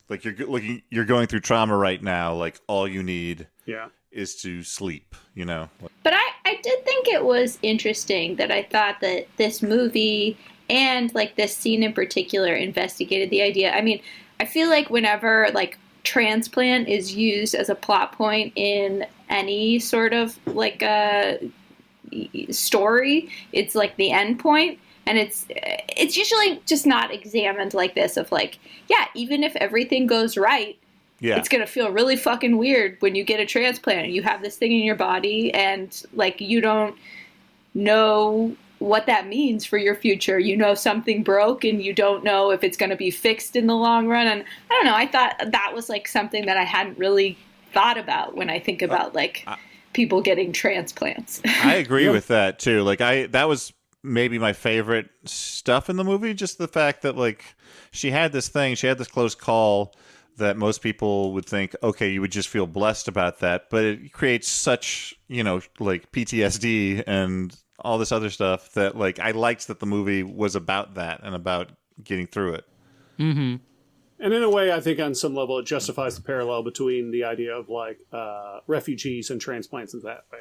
you're going through trauma right now, like all you need Yeah. is to sleep. But I did think it was interesting that I thought that this movie and like this scene in particular investigated the idea. I mean, I feel like whenever like transplant is used as a plot point in any sort of like a story, it's like the end point. And it's usually just not examined like this of like, yeah, even if everything goes right, Yeah. it's going to feel really fucking weird when you get a transplant and you have this thing in your body and like you don't know what that means for your future. Something broke and you don't know if it's going to be fixed in the long run. And I don't know, I thought that was like something that I hadn't really thought about when I think about like people getting transplants. I agree with that too. Like that was maybe my favorite stuff in the movie, just the fact that like she had this close call that most people would think, okay, you would just feel blessed about that, but it creates such, like PTSD and all this other stuff that like I liked that the movie was about that and about getting through it. Mm-hmm. And in a way, I think on some level it justifies the parallel between the idea of like refugees and transplants in that way.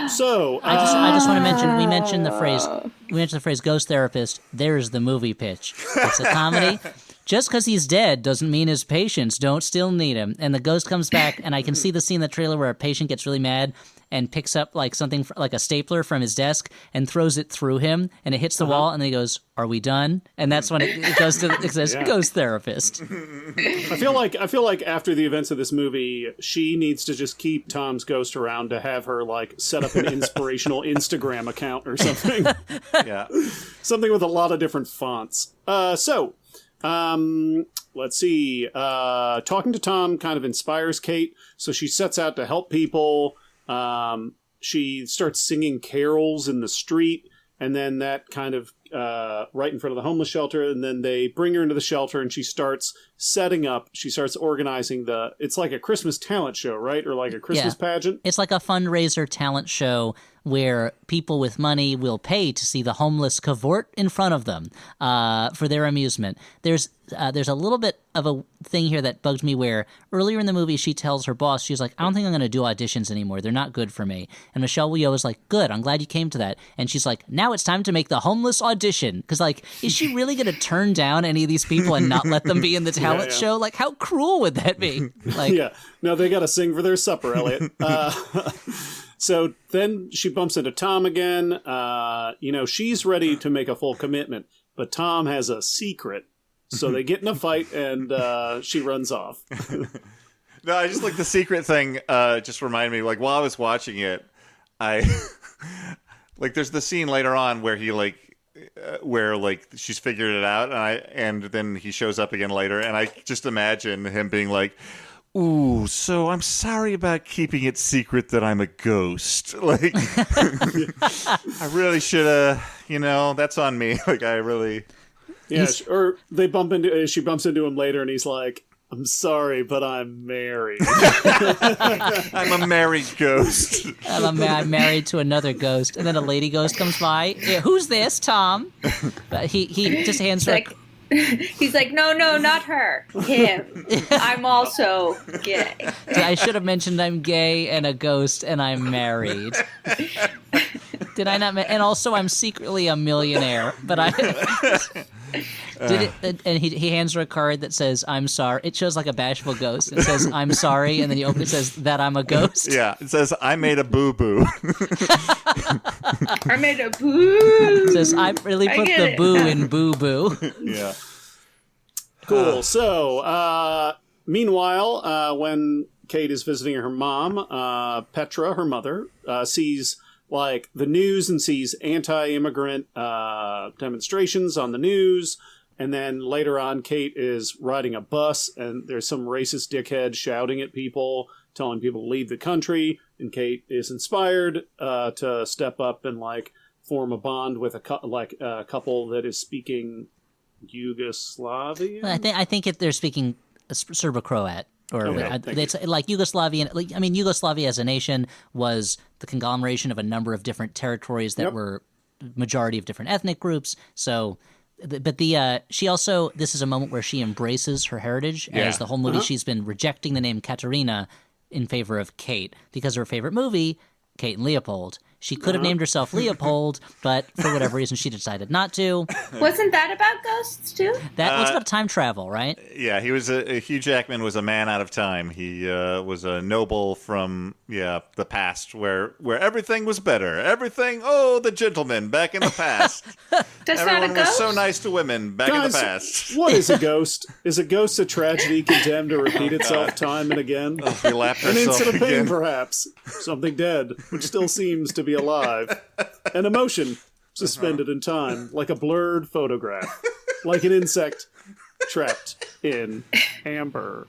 So I just want to mention we mentioned the phrase ghost therapist. There's the movie pitch. It's a comedy. Just because he's dead doesn't mean his patients don't still need him. And the ghost comes back, and I can see the scene in the trailer where a patient gets really mad and picks up like something like a stapler from his desk and throws it through him, and it hits the wall, and then he goes, "Are we done?" And that's when it goes to it says ghost therapist. I feel like after the events of this movie, she needs to just keep Tom's ghost around to have her like set up an inspirational Instagram account or something. Yeah. Something with a lot of different fonts. Let's see. Talking to Tom kind of inspires Kate, so she sets out to help people. She starts singing carols in the street, and then that kind of right in front of the homeless shelter, and then they bring her into the shelter, and she starts organizing it's like a Christmas talent show, right? Or like a Christmas pageant. It's like a fundraiser talent show where people with money will pay to see the homeless cavort in front of them for their amusement. There's a little bit of a thing here that bugged me where earlier in the movie she tells her boss, she's like, I don't think I'm going to do auditions anymore. They're not good for me. And Michelle Yeoh is like, good, I'm glad you came to that. And she's like, now it's time to make the homeless audition. Because like, is she really going to turn down any of these people and not let them be in the talent show? Like, how cruel would that be? Like, Yeah. No, they got to sing for their supper, Elliot. So then she bumps into Tom again. She's ready to make a full commitment, but Tom has a secret. So they get in a fight, and she runs off. No, I just like the secret thing. Just reminded me, like while I was watching it, I like there's the scene later on where he where she's figured it out, and then he shows up again later, and I just imagine him being like, Ooh, so I'm sorry about keeping it secret that I'm a ghost. Like, I really should have, that's on me. Like, I really... Yeah, or they she bumps into him later and he's like, I'm sorry, but I'm married. I'm a married ghost. I'm married to another ghost. And then a lady ghost comes by. Yeah, who's this, Tom? But he just hands her... He's like, no, not her. Him. I'm also gay. I should have mentioned I'm gay and a ghost and I'm married. Did I not? And also, I'm secretly a millionaire. But I did it. And he hands her a card that says "I'm sorry." It shows like a bashful ghost. It says "I'm sorry," and then you open it, it says that I'm a ghost. Yeah, it says I made a boo boo. I made a boo. It says I really put the boo in boo boo. Yeah. Cool. So, meanwhile, when Kate is visiting her mom, Petra, her mother, sees like the news and sees anti-immigrant demonstrations on the news. And then later on, Kate is riding a bus and there's some racist dickhead shouting at people, telling people to leave the country. And Kate is inspired to step up and like form a bond with a couple that is speaking Yugoslavian. I think they're speaking Serbo-Croat. Or it's like Yugoslavian. Like, I mean, Yugoslavia as a nation was the conglomeration of a number of different territories that were majority of different ethnic groups. So, but she also, this is a moment where she embraces her heritage. As the whole movie, she's been rejecting the name Katerina in favor of Kate because her favorite movie, Kate and Leopold. She could have named herself Leopold, but for whatever reason, she decided not to. Wasn't that about ghosts too? That was about time travel, right? Yeah, he was Hugh Jackman was a man out of time. He was a noble from the past, where everything was better. Everything, the gentleman back in the past. That's Everyone not a ghost? was so nice to women back in the past. What is a ghost? Is a ghost a tragedy condemned to repeat itself time and again? We laughed An ourselves instant of pain, again. perhaps. Something dead, which still seems to be alive. An emotion suspended in time, like a blurred photograph. Like an insect trapped in amber.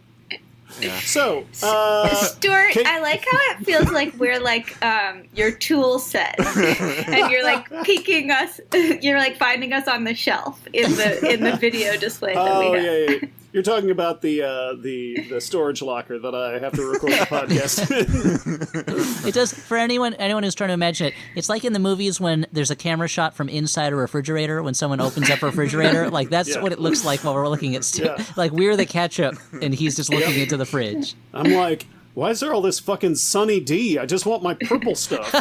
Yeah. So, Stuart, Kate- I like how it feels like we're like your tool set, and you're like peeking us. You're like finding us on the shelf in the video display that we have. yeah. You're talking about the storage locker that I have to record the podcast in. It does, for anyone who's trying to imagine it, it's like in the movies when there's a camera shot from inside a refrigerator when someone opens up a refrigerator. Like, that's what it looks like while we're looking at Stu. Yeah. Like, we're the ketchup, and he's just looking into the fridge. I'm like, why is there all this fucking Sunny D? I just want my purple stuff.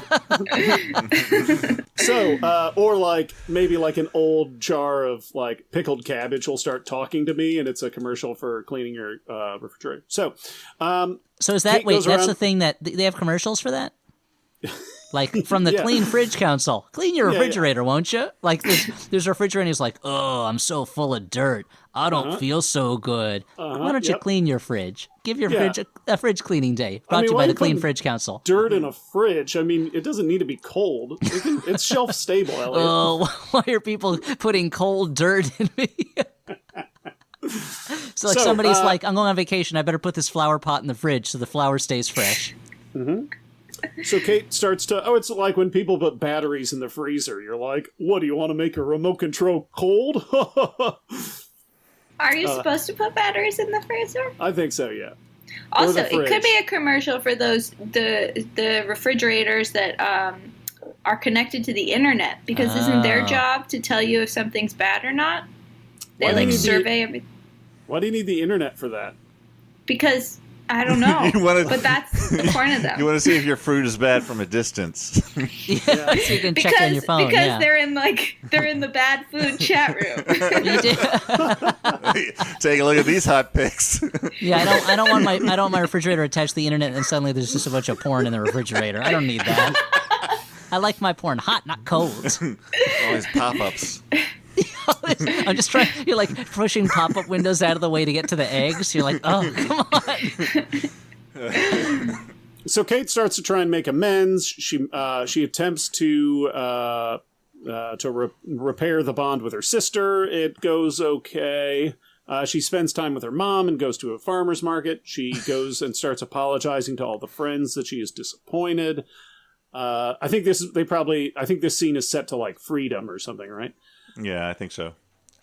So, or like, maybe like an old jar of like pickled cabbage will start talking to me, and it's a commercial for cleaning your refrigerator. So is that, Kate wait, goes that's around- the thing that, they have commercials for that? Like, from the Yeah. Clean Fridge Council. Clean your Yeah, refrigerator, won't you? Like, there's a refrigerator, and he's like, oh, I'm so full of dirt. I don't feel so good. Why don't you Yep. clean your fridge? Give your Yeah. fridge a fridge cleaning day. Brought to you why by are the you Clean putting Fridge Council. dirt in a fridge. I mean, it doesn't need to be cold. It's shelf stable, Elliot. Oh, why are people putting cold dirt in me? So, like, So, somebody's like, I'm going on vacation. I better put this flower pot in the fridge so the flower stays fresh. So Kate starts to, it's like when people put batteries in the freezer. You're like, what, do you want to make a remote control cold? Are you supposed to put batteries in the freezer? I think so, yeah. Also, the it could fridge. be a commercial for those the refrigerators that are connected to the internet, because isn't their job to tell you if something's bad or not? They Why do you like need the- survey everything. Why do you need the internet for that? Because I don't know, You wanna- but that's the point of them. You want to see if your fruit is bad from a distance. Yeah, so you can check on your phone. because Yeah. they're in the bad food chat room. You do. Take a look at these hot pics. Yeah, I don't want my refrigerator attached to the internet, and suddenly there's just a bunch of porn in the refrigerator. I don't need that. I like my porn hot, not cold. All these pop-ups. I'm just trying. You're like pushing pop-up windows out of the way to get to the eggs. You're like, oh, come on. So Kate starts to try and make amends. She attempts to repair the bond with her sister. It goes okay. She spends time with her mom and goes to a farmer's market. She goes and starts apologizing to all the friends that she is disappointed. I think this scene is set to like freedom or something, right? Yeah, I think so.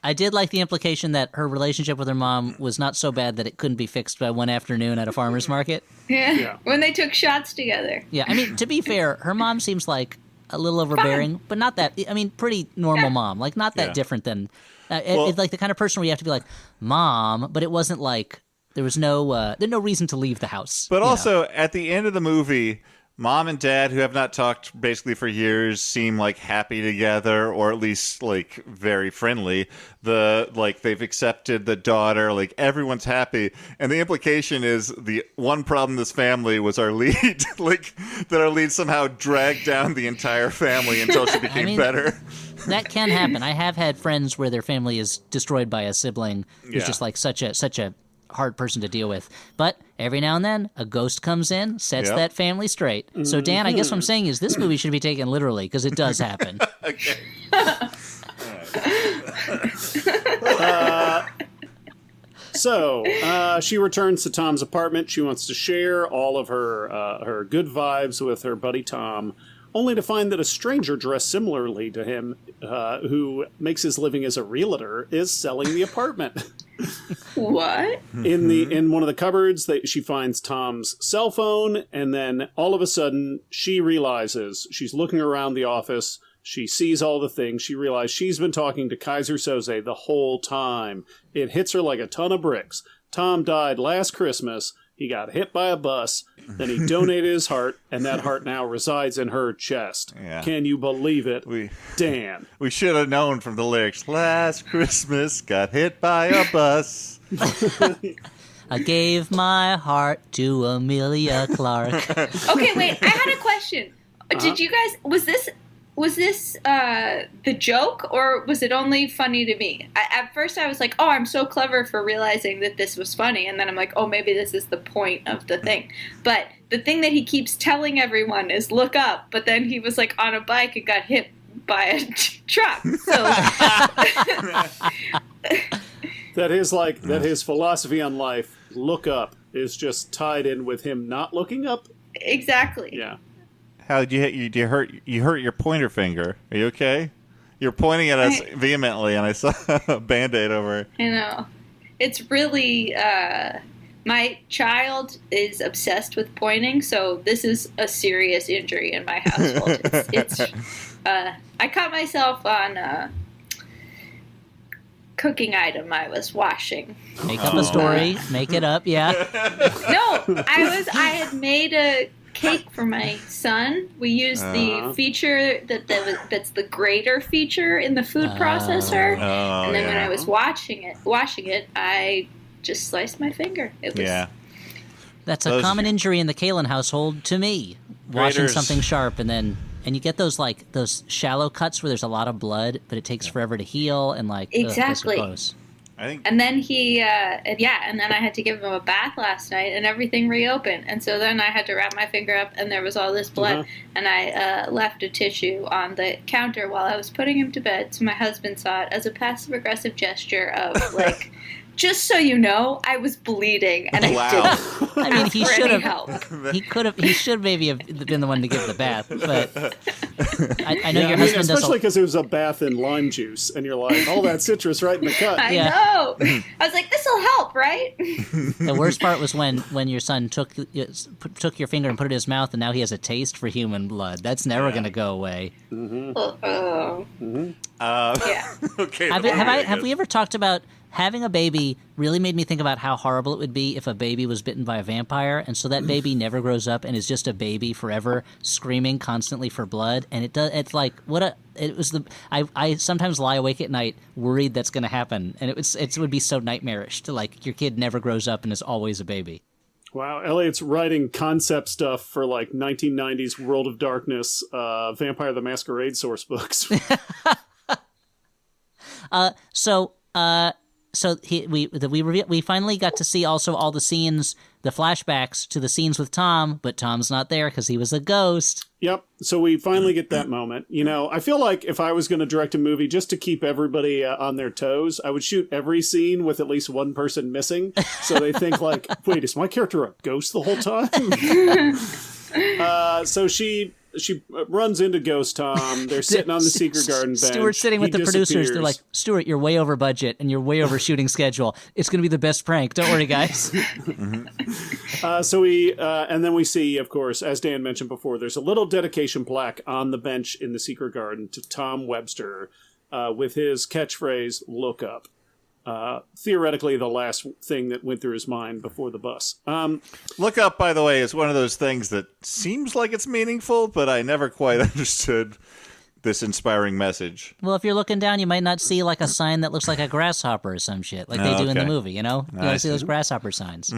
I did like the implication that her relationship with her mom was not so bad that it couldn't be fixed by one afternoon at a farmer's market. Yeah. When they took shots together. Yeah, I mean, to be fair, her mom seems like a little overbearing, but not that. I mean, pretty normal mom, like not that different than. It's like the kind of person where you have to be like, Mom, but it wasn't like there was no reason to leave the house. But also, at the end of the movie, Mom and Dad, who have not talked basically for years, seem like happy together, or at least like very friendly. They've accepted the daughter, like everyone's happy, and the implication is the one problem in this family was our lead, like that our lead somehow dragged down the entire family until she became better. That can happen. I have had friends where their family is destroyed by a sibling who's just like such a hard person to deal with. But every now and then, a ghost comes in, sets that family straight. So, Dan, I guess what I'm saying is this movie should be taken literally because it does happen. Okay. So she returns to Tom's apartment. She wants to share all of her good vibes with her buddy Tom, only to find that a stranger dressed similarly to him, who makes his living as a realtor, is selling the apartment. What? In one of the cupboards, she finds Tom's cell phone, and then all of a sudden, she realizes she's looking around the office. She sees all the things. She realizes she's been talking to Kaiser Soze the whole time. It hits her like a ton of bricks. Tom died last Christmas. He got hit by a bus. Then he donated his heart, and that heart now resides in her chest. Yeah. Can you believe it, Dan? We should have known from the lyrics. Last Christmas, got hit by a bus. I gave my heart to Amelia Clark. Okay, wait. I had a question. Did you guys? Was this the joke, or was it only funny to me? At first, I was like, "Oh, I'm so clever for realizing that this was funny," and then I'm like, "Oh, maybe this is the point of the thing." But the thing that he keeps telling everyone is look up. But then he was like on a bike and got hit by a truck. So that his philosophy on life, look up, is just tied in with him not looking up. Exactly. Yeah. How did you hit you hurt your pointer finger? Are you okay? You're pointing at us vehemently, and I saw a Band-Aid over it. I know. It's really my child is obsessed with pointing, so this is a serious injury in my household. It's I caught myself on a cooking item I was washing. Make up a story. Make it up. Yeah. No, I had made a cake for my son. We used the feature that's the grater feature in the food processor. And then when I was washing it, I just sliced my finger. It was That's a common injury in the Kalin household to me. Washing something sharp and you get those shallow cuts where there's a lot of blood, but it takes forever to heal and exactly. I think. And then and then I had to give him a bath last night, and everything reopened. And so then I had to wrap my finger up, and there was all this blood. And I left a tissue on the counter while I was putting him to bed. So my husband saw it as a passive-aggressive gesture of like, just so you know, I was bleeding, and I didn't. I mean, he should have. Help. He should maybe have been the one to give the bath, but I know your husband does. Especially because it was a bath in lime juice, and you're like, all that citrus right in the cut. I know. I was like, this will help, right? The worst part was when your son took your finger and put it in his mouth, and now he has a taste for human blood. That's never going to go away. Okay. Have we ever talked about having a baby? Really made me think about how horrible it would be if a baby was bitten by a vampire, and so that baby never grows up and is just a baby forever, screaming constantly for blood. And I sometimes lie awake at night worried that's going to happen, and it would be so nightmarish to like your kid never grows up and is always a baby. Wow, Elliot's writing concept stuff for like 1990s World of Darkness, Vampire the Masquerade source books. so we finally got to see also all the scenes, the flashbacks to the scenes with Tom, but Tom's not there because he was a ghost. Yep. So we finally get that moment. You know, I feel like if I was going to direct a movie just to keep everybody on their toes, I would shoot every scene with at least one person missing, so they think like, "Wait, is my character a ghost the whole time?" So she runs into Ghost Tom. They're sitting on the secret garden bench. Stuart's sitting with the producers. They're like, Stuart, you're way over budget and you're way over shooting schedule. It's going to be the best prank. Don't worry, guys. So we, and then we see, of course, as Dan mentioned before, there's a little dedication plaque on the bench in the secret garden to Tom Webster with his catchphrase, "Look up." Theoretically, the last thing that went through his mind before the bus. Look Up, by the way, is one of those things that seems like it's meaningful, but I never quite understood this inspiring message. Well, if you're looking down, you might not see like a sign that looks like a grasshopper or some shit, like they do in the Okay. movie, you know? You don't see those grasshopper signs.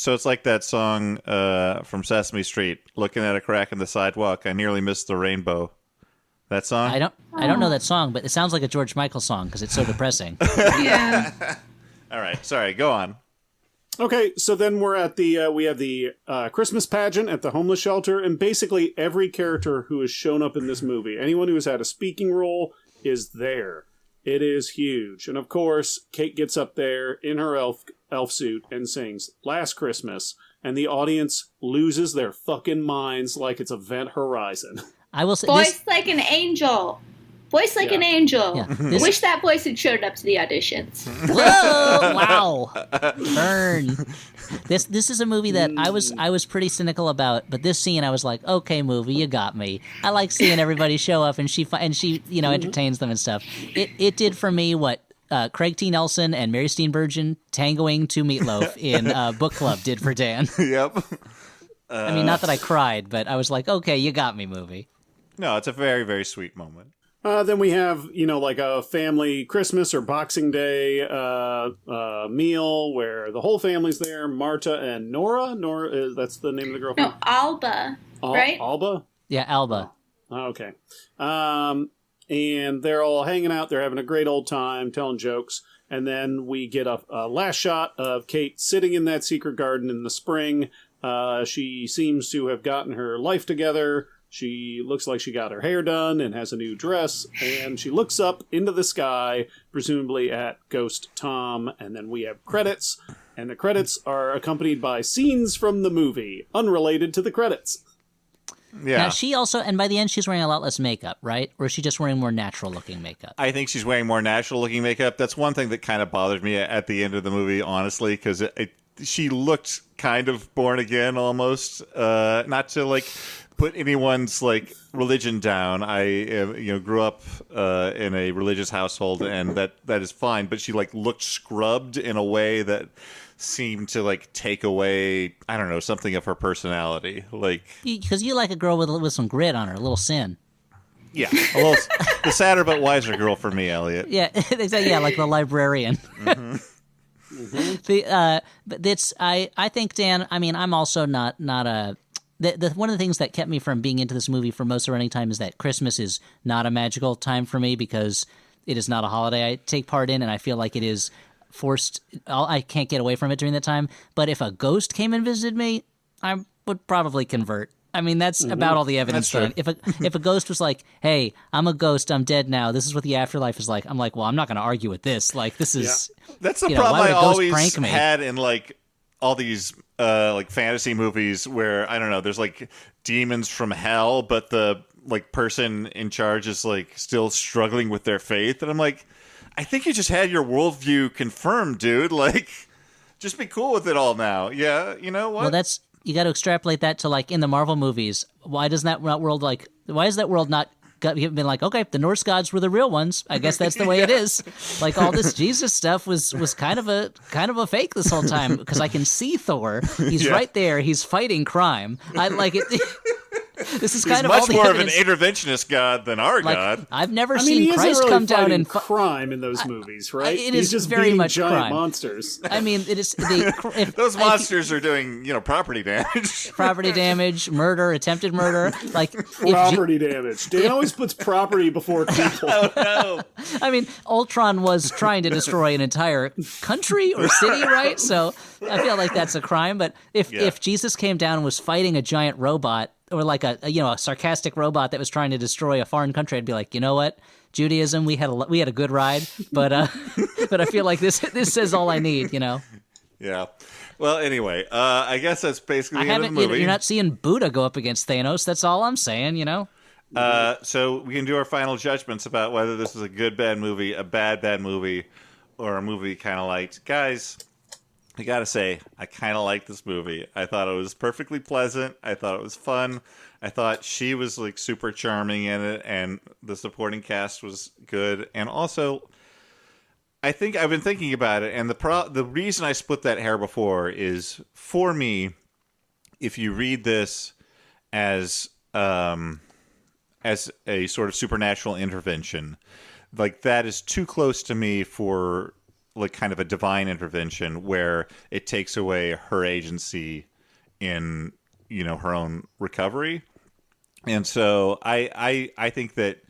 So it's like that song from Sesame Street, "Looking at a Crack in the Sidewalk, I Nearly Missed the Rainbow." That song? I don't know that song, but it sounds like a George Michael song because it's so depressing. Yeah. All right, sorry, go on. Okay, so then we're at the we have the Christmas pageant at the homeless shelter, and basically every character who has shown up in this movie, anyone who has had a speaking role, is there. It is huge, and of course, Kate gets up there in her elf suit and sings "Last Christmas," and the audience loses their fucking minds like it's Event Horizon. I will say Voice like an angel. Voice like an angel. Yeah. Wish that voice had showed up to the auditions. Whoa! Wow! Burn. This is a movie that I was pretty cynical about, but this scene I was like, okay, movie, you got me. I like seeing everybody show up and she entertains them and stuff. It did for me what Craig T. Nelson and Mary Steenburgen tangoing to Meatloaf in Book Club did for Dan. Yep. I mean, not that I cried, but I was like, okay, you got me, movie. No, it's a very, very sweet moment. Then we have, like a family Christmas or Boxing Day meal where the whole family's there. Marta and Nora. Nora, that's the name of the girlfriend? No, Alba, right? Alba? Yeah, Alba. Oh, okay. And they're all hanging out. They're having a great old time, telling jokes. And then we get a last shot of Kate sitting in that secret garden in the spring. She seems to have gotten her life together. She looks like she got her hair done and has a new dress, and she looks up into the sky, presumably at Ghost Tom, and then we have credits, and the credits are accompanied by scenes from the movie, unrelated to the credits. Yeah. Now, she also, and by the end, she's wearing a lot less makeup, right? Or is she just wearing more natural-looking makeup? I think she's wearing more natural-looking makeup. That's one thing that kind of bothered me at the end of the movie, honestly, because she looked kind of born again almost. Not to, like, put anyone's, like, religion down. I grew up in a religious household, and that is fine. But she, like, looked scrubbed in a way that seemed to, like, take away, I don't know, something of her personality. Like, Because you like a girl with some grit on her, a little sin. yeah, a little the sadder but wiser girl for me, Elliot. Yeah, exactly. Yeah, like the librarian. But it's I think, Dan. I mean, I'm also not a. One of the things that kept me from being into this movie for most of the running time is that Christmas is not a magical time for me because it is not a holiday I take part in, and I feel like it is forced. I can't get away from it during that time. But if a ghost came and visited me, I would probably convert. I mean, that's about all the evidence. That's true. If a ghost was like, "Hey, I'm a ghost. I'm dead now. This is what the afterlife is like." I'm like, "Well, I'm not going to argue with this. Like, this is." That's the why problem would I a ghost always prank me? had in like all these like fantasy movies where I don't know, there's like demons from hell, but the like person in charge is like still struggling with their faith, and I'm like, I think you just had your worldview confirmed, dude. Like, just be cool with it all now. Yeah, you know what? Well, you got to extrapolate that to like in the Marvel movies. Why is that world not been like, okay, the Norse gods were the real ones. I guess that's the way it is. Like all this Jesus stuff was kind of a fake this whole time because I can see Thor. He's right there. He's fighting crime. I like it. This is He's kind of all much the more of an evidence. interventionist god than our Like, god. I've never I mean, seen he isn't Christ really come down fighting and crime in those movies, right? it He's is just very beating much giant crime. monsters. I mean, it is if, Those if- monsters are doing, property damage. property damage, murder, attempted murder. Like, if Property damage. Dan always puts property before people. No. I mean, Ultron was trying to destroy an entire country or city, right? So I feel like that's a crime. But if Jesus came down and was fighting a giant robot, or like a sarcastic robot that was trying to destroy a foreign country, I'd be like, you know what? Judaism, we had a good ride, but but I feel like this says all I need, Yeah. Well, anyway, I guess that's basically the end of the movie. You're not seeing Buddha go up against Thanos. That's all I'm saying, So we can do our final judgments about whether this is a good, bad movie, a bad movie, or a movie kind of liked. Guys, I gotta say, I kind of like this movie. I thought it was perfectly pleasant. I thought it was fun. I thought she was like super charming in it, and the supporting cast was good. And also, I think I've been thinking about it, and the reason I split that hair before is, for me, if you read this as a sort of supernatural intervention, like that is too close to me for like kind of a divine intervention where it takes away her agency in her own recovery. And so I think that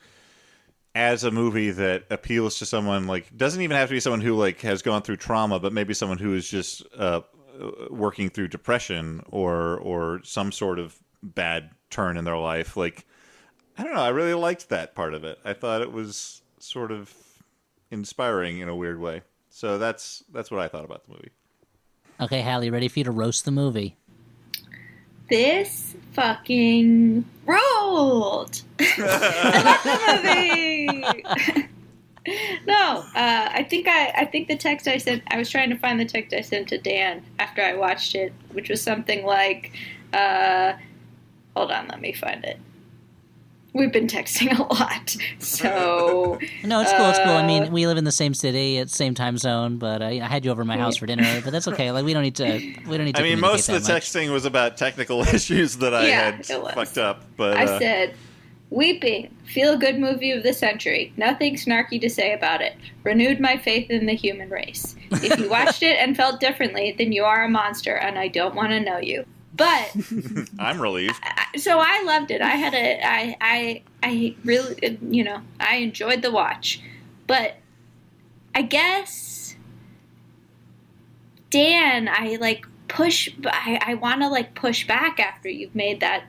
as a movie that appeals to someone, like, doesn't even have to be someone who like has gone through trauma, but maybe someone who is just working through depression or some sort of bad turn in their life. Like, I don't know, I really liked that part of it. I thought it was sort of inspiring in a weird way. So that's what I thought about the movie. Okay, Hallie, ready for you to roast the movie? This fucking ruled. I love the movie. No, I think the text I sent. I was trying to find the text I sent to Dan after I watched it, which was something like, "Hold on, let me find it." We've been texting a lot, so No, it's cool. It's cool. I mean, we live in the same city, at the same time zone, but I had you over at my house for dinner. But that's okay. Like, we don't need to. I mean, most of the texting was about technical issues that I had fucked up. But I said, "Weeping, feel-good movie of the century. Nothing snarky to say about it. Renewed my faith in the human race. If you watched it and felt differently, then you are a monster, and I don't want to know you." But I'm relieved. So I loved it. I really, I enjoyed the watch. But I guess, Dan, I want to push back after you've made that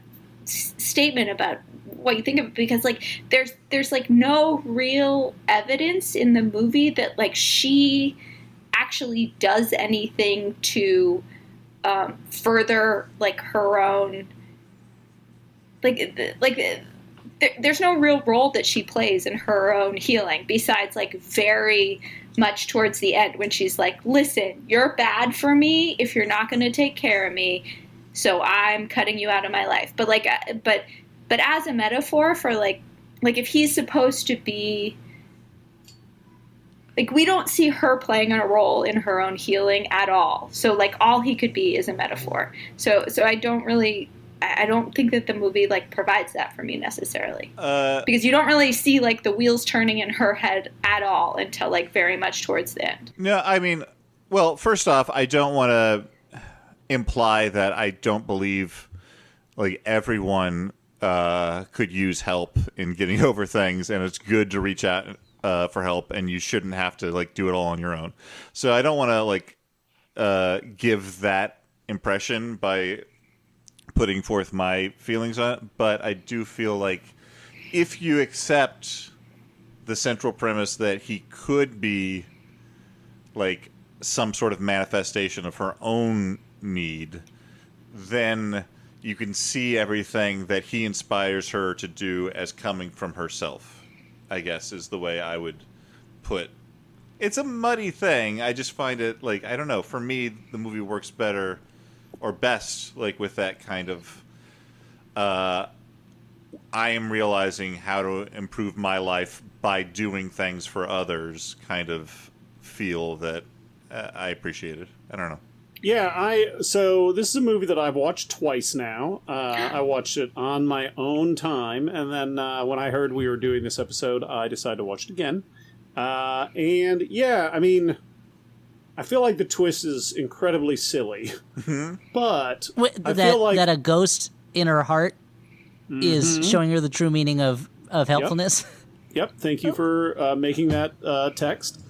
statement about what you think of it, because there's no real evidence in the movie that she actually does anything to further her own there's no real role that she plays in her own healing besides very much towards the end when she's like, "Listen, you're bad for me if you're not going to take care of me, so I'm cutting you out of my life." But but as a metaphor for if he's supposed to be we don't see her playing a role in her own healing at all. So all he could be is a metaphor. So I don't think that the movie provides that for me necessarily. Because you don't really see the wheels turning in her head at all until very much towards the end. No, I mean, well, first off, I don't want to imply that I don't believe everyone could use help in getting over things, and it's good to reach out for help, and you shouldn't have to do it all on your own. So I don't want to give that impression by putting forth my feelings on it, but I do feel like if you accept the central premise that he could be some sort of manifestation of her own need, then you can see everything that he inspires her to do as coming from herself, I guess, is the way I would put. It's a muddy thing. I just find it I don't know. For me, the movie works better or best with that kind of I am realizing how to improve my life by doing things for others kind of feel that I appreciated. I don't know. So this is a movie that I've watched twice now. I watched it on my own time, and then when I heard we were doing this episode, I decided to watch it again. And yeah, I mean, I feel like the twist is incredibly silly, but I feel like that a ghost in her heart is showing her the true meaning of helpfulness. Yep. Thank you for making that text.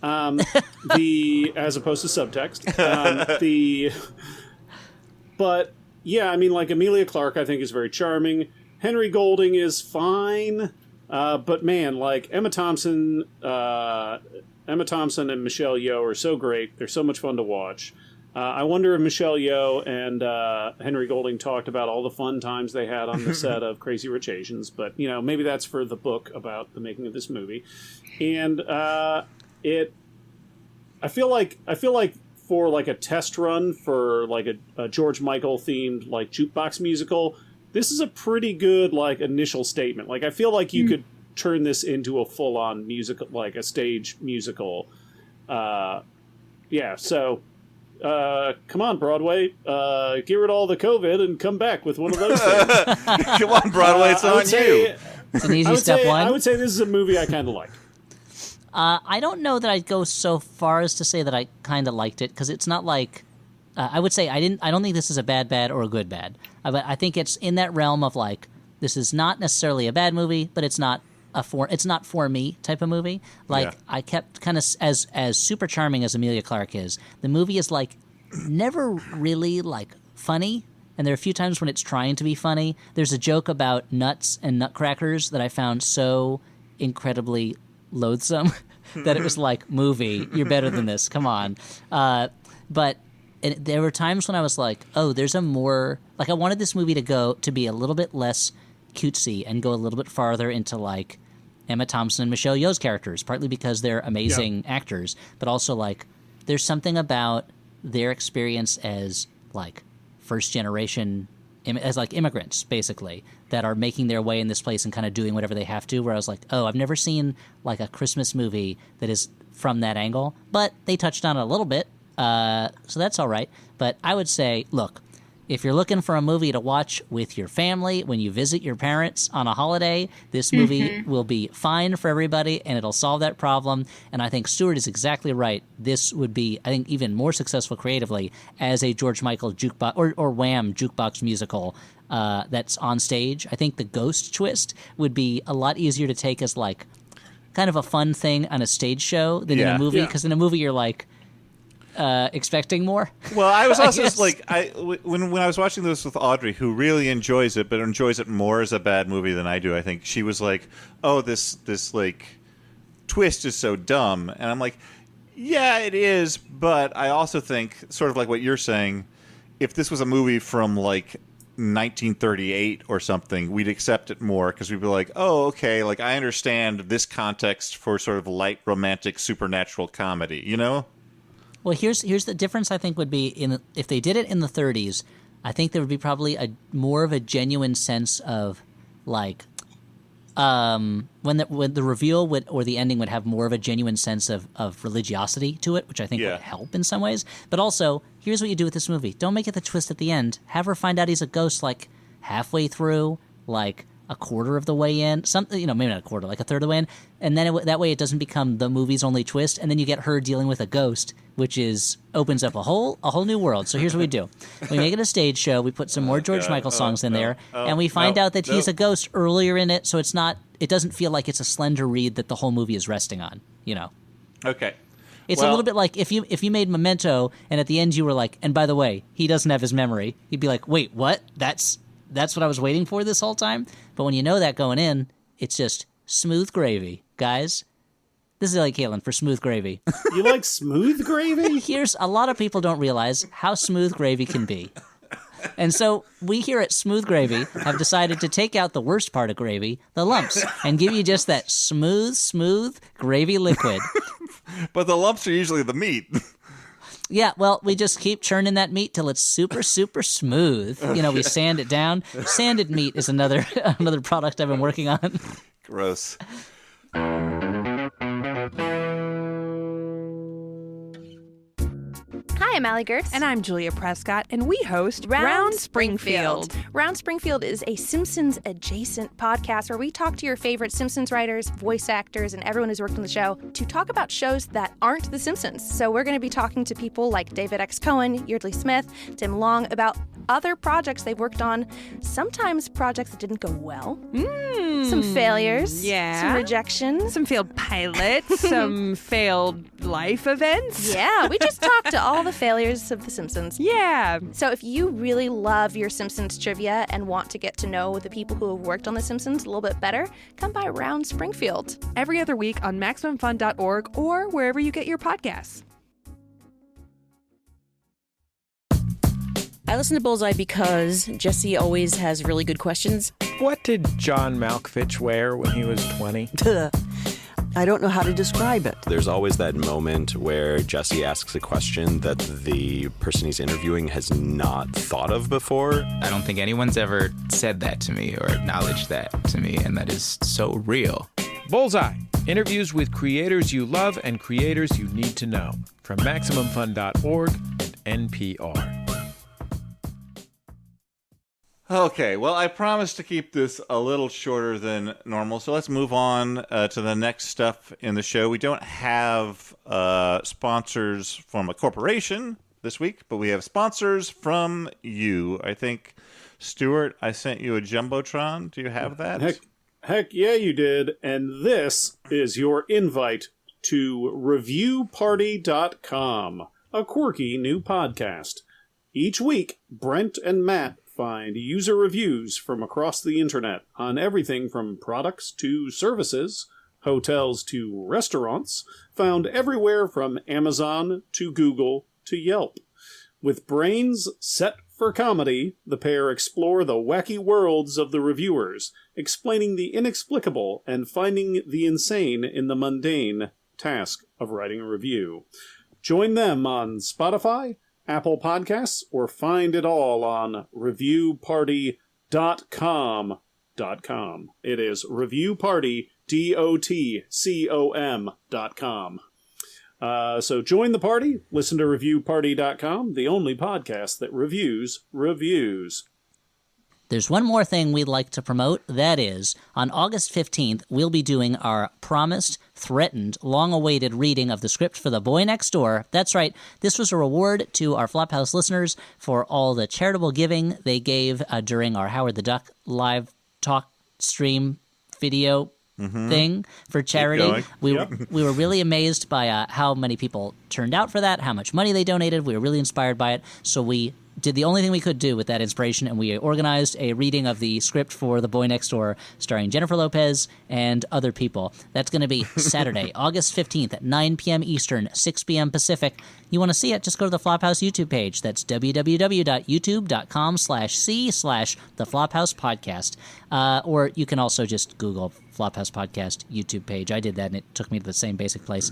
As opposed to subtext. But yeah, I mean, like Emilia Clarke, I think is very charming. Henry Golding is fine, but man, like Emma Thompson and Michelle Yeoh are so great. They're so much fun to watch. I wonder if Michelle Yeoh and Henry Golding talked about all the fun times they had on the set of Crazy Rich Asians, but maybe that's for the book about the making of this movie. And I feel like for like a test run for like a George Michael themed like jukebox musical, this is a pretty good like initial statement. Like I feel like you could turn this into a full on musical, like a stage musical. So come on, Broadway, get rid of all the COVID and come back with one of those things. Come on, Broadway, it's on you. It's an easy step one. I would say this is a movie I kind of like. I don't know that I'd go so far as to say that I kind of liked it, because it's not like I would say I don't think this is a bad or a good bad. I think it's in that realm of like, this is not necessarily a bad movie, but it's not for me type of movie. Like I kept kind of as super charming as Emilia Clarke is, the movie is like never really like funny. And there are a few times when it's trying to be funny. There's a joke about nuts and nutcrackers that I found so incredibly loathsome that it was like, movie, you're better than this, come on. But there were times when I was like, oh, there's a more, like I wanted this movie to be a little bit less cutesy and go a little bit farther into like Emma Thompson and Michelle Yeoh's characters, partly because they're amazing actors, but also like there's something about their experience as like first generation, as like immigrants basically, that are making their way in this place and kind of doing whatever they have to, where I was like, oh, I've never seen like a Christmas movie that is from that angle, but they touched on it a little bit, so that's all right. But I would say, look, if you're looking for a movie to watch with your family when you visit your parents on a holiday, this movie will be fine for everybody, and it'll solve that problem. And I think Stuart is exactly right. This would be, I think, even more successful creatively as a George Michael jukebox or Wham jukebox musical that's on stage. I think the ghost twist would be a lot easier to take as like kind of a fun thing on a stage show than in a movie, because in a movie you're like expecting more. Well, I was also like, when I was watching this with Audrey, who really enjoys it, but enjoys it more as a bad movie than I do. I think she was like, "Oh, this like twist is so dumb," and I'm like, "Yeah, it is," but I also think, sort of like what you're saying, if this was a movie from like 1938 or something, we'd accept it more because we'd be like, "Oh, okay, like I understand this context for sort of light romantic supernatural comedy," you know? Well, here's the difference. I think would be if they did it in the 30s. I think there would be probably more of a genuine sense of like when the reveal or the ending would have more of a genuine sense of religiosity to it, which I think would help in some ways. But also, here's what you do with this movie: don't make it the twist at the end. Have her find out he's a ghost like halfway through, like a quarter of the way in, something, maybe not a quarter, like a third of the way in, and then that way it doesn't become the movie's only twist, and then you get her dealing with a ghost, which opens up a whole new world. So here's what we do: we make it a stage show, we put some more George Michael songs in there, and we find out that he's a ghost earlier in it, so it doesn't feel like it's a slender reed that the whole movie is resting on. Okay. It's a little bit like if you made Memento, and at the end you were like, and by the way, he doesn't have his memory. You'd be like, wait, what? That's what I was waiting for this whole time? But when you know that going in, it's just smooth gravy. Guys, this is Elliot Kalin for Smooth Gravy. You like smooth gravy? Here's a lot of people don't realize how smooth gravy can be. And so we here at Smooth Gravy have decided to take out the worst part of gravy, the lumps, and give you just that smooth gravy liquid. But the lumps are usually the meat. Yeah, well, we just keep churning that meat till it's super smooth. We sand it down. Sanded meat is another product I've been working on. Gross. Hi, Hi, I'm Allie Gertz. And I'm Julia Prescott, and we host Round Springfield. Round Springfield is a Simpsons-adjacent podcast where we talk to your favorite Simpsons writers, voice actors, and everyone who's worked on the show to talk about shows that aren't The Simpsons. So we're going to be talking to people like David X. Cohen, Yeardley Smith, Tim Long about other projects they've worked on, sometimes projects that didn't go well, some failures, some rejections, some failed pilots, some failed life events. Yeah, we just talked to all the failures of The Simpsons. Yeah. So if you really love your Simpsons trivia and want to get to know the people who have worked on The Simpsons a little bit better, come by Round Springfield. Every other week on MaximumFun.org or wherever you get your podcasts. I listen to Bullseye because Jesse always has really good questions. What did John Malkovich wear when he was 20? I don't know how to describe it. There's always that moment where Jesse asks a question that the person he's interviewing has not thought of before. I don't think anyone's ever said that to me or acknowledged that to me, and that is so real. Bullseye. Interviews with creators you love and creators you need to know. From MaximumFun.org and NPR. Okay, well, I promised to keep this a little shorter than normal, so let's move on to the next stuff in the show. We don't have sponsors from a corporation this week, but we have sponsors from you. I think, Stuart, I sent you a Jumbotron. Do you have that? Heck yeah, you did. And this is your invite to ReviewParty.com, a quirky new podcast. Each week, Brent and Matt find user reviews from across the internet on everything from products to services, hotels to restaurants, found everywhere from Amazon to Google to Yelp. With brains set for comedy, the pair explore the wacky worlds of the reviewers, explaining the inexplicable and finding the insane in the mundane task of writing a review. Join them on Spotify, Apple Podcasts, or find it all on reviewparty.com. It is reviewparty.com. So join the party, listen to reviewparty.com, the only podcast that reviews reviews. There's one more thing we'd like to promote. That is, on August 15th, we'll be doing our promised, threatened, long-awaited reading of the script for The Boy Next Door. That's right, this was a reward to our Flophouse listeners for all the charitable giving they gave during our Howard the Duck live talk stream video thing for charity. We were really amazed by how many people turned out for that, how much money they donated. We were really inspired by it, so we did the only thing we could do with that inspiration, and we organized a reading of the script for The Boy Next Door starring Jennifer Lopez and other people. That's going to be Saturday, August 15th at 9 p.m. Eastern, 6 p.m. Pacific. You want to see it, just go to the Flophouse YouTube page. That's www.youtube.com/c/The Flophouse Podcast. Or you can also just Google Flophouse Podcast YouTube page. I did that, and it took me to the same basic place.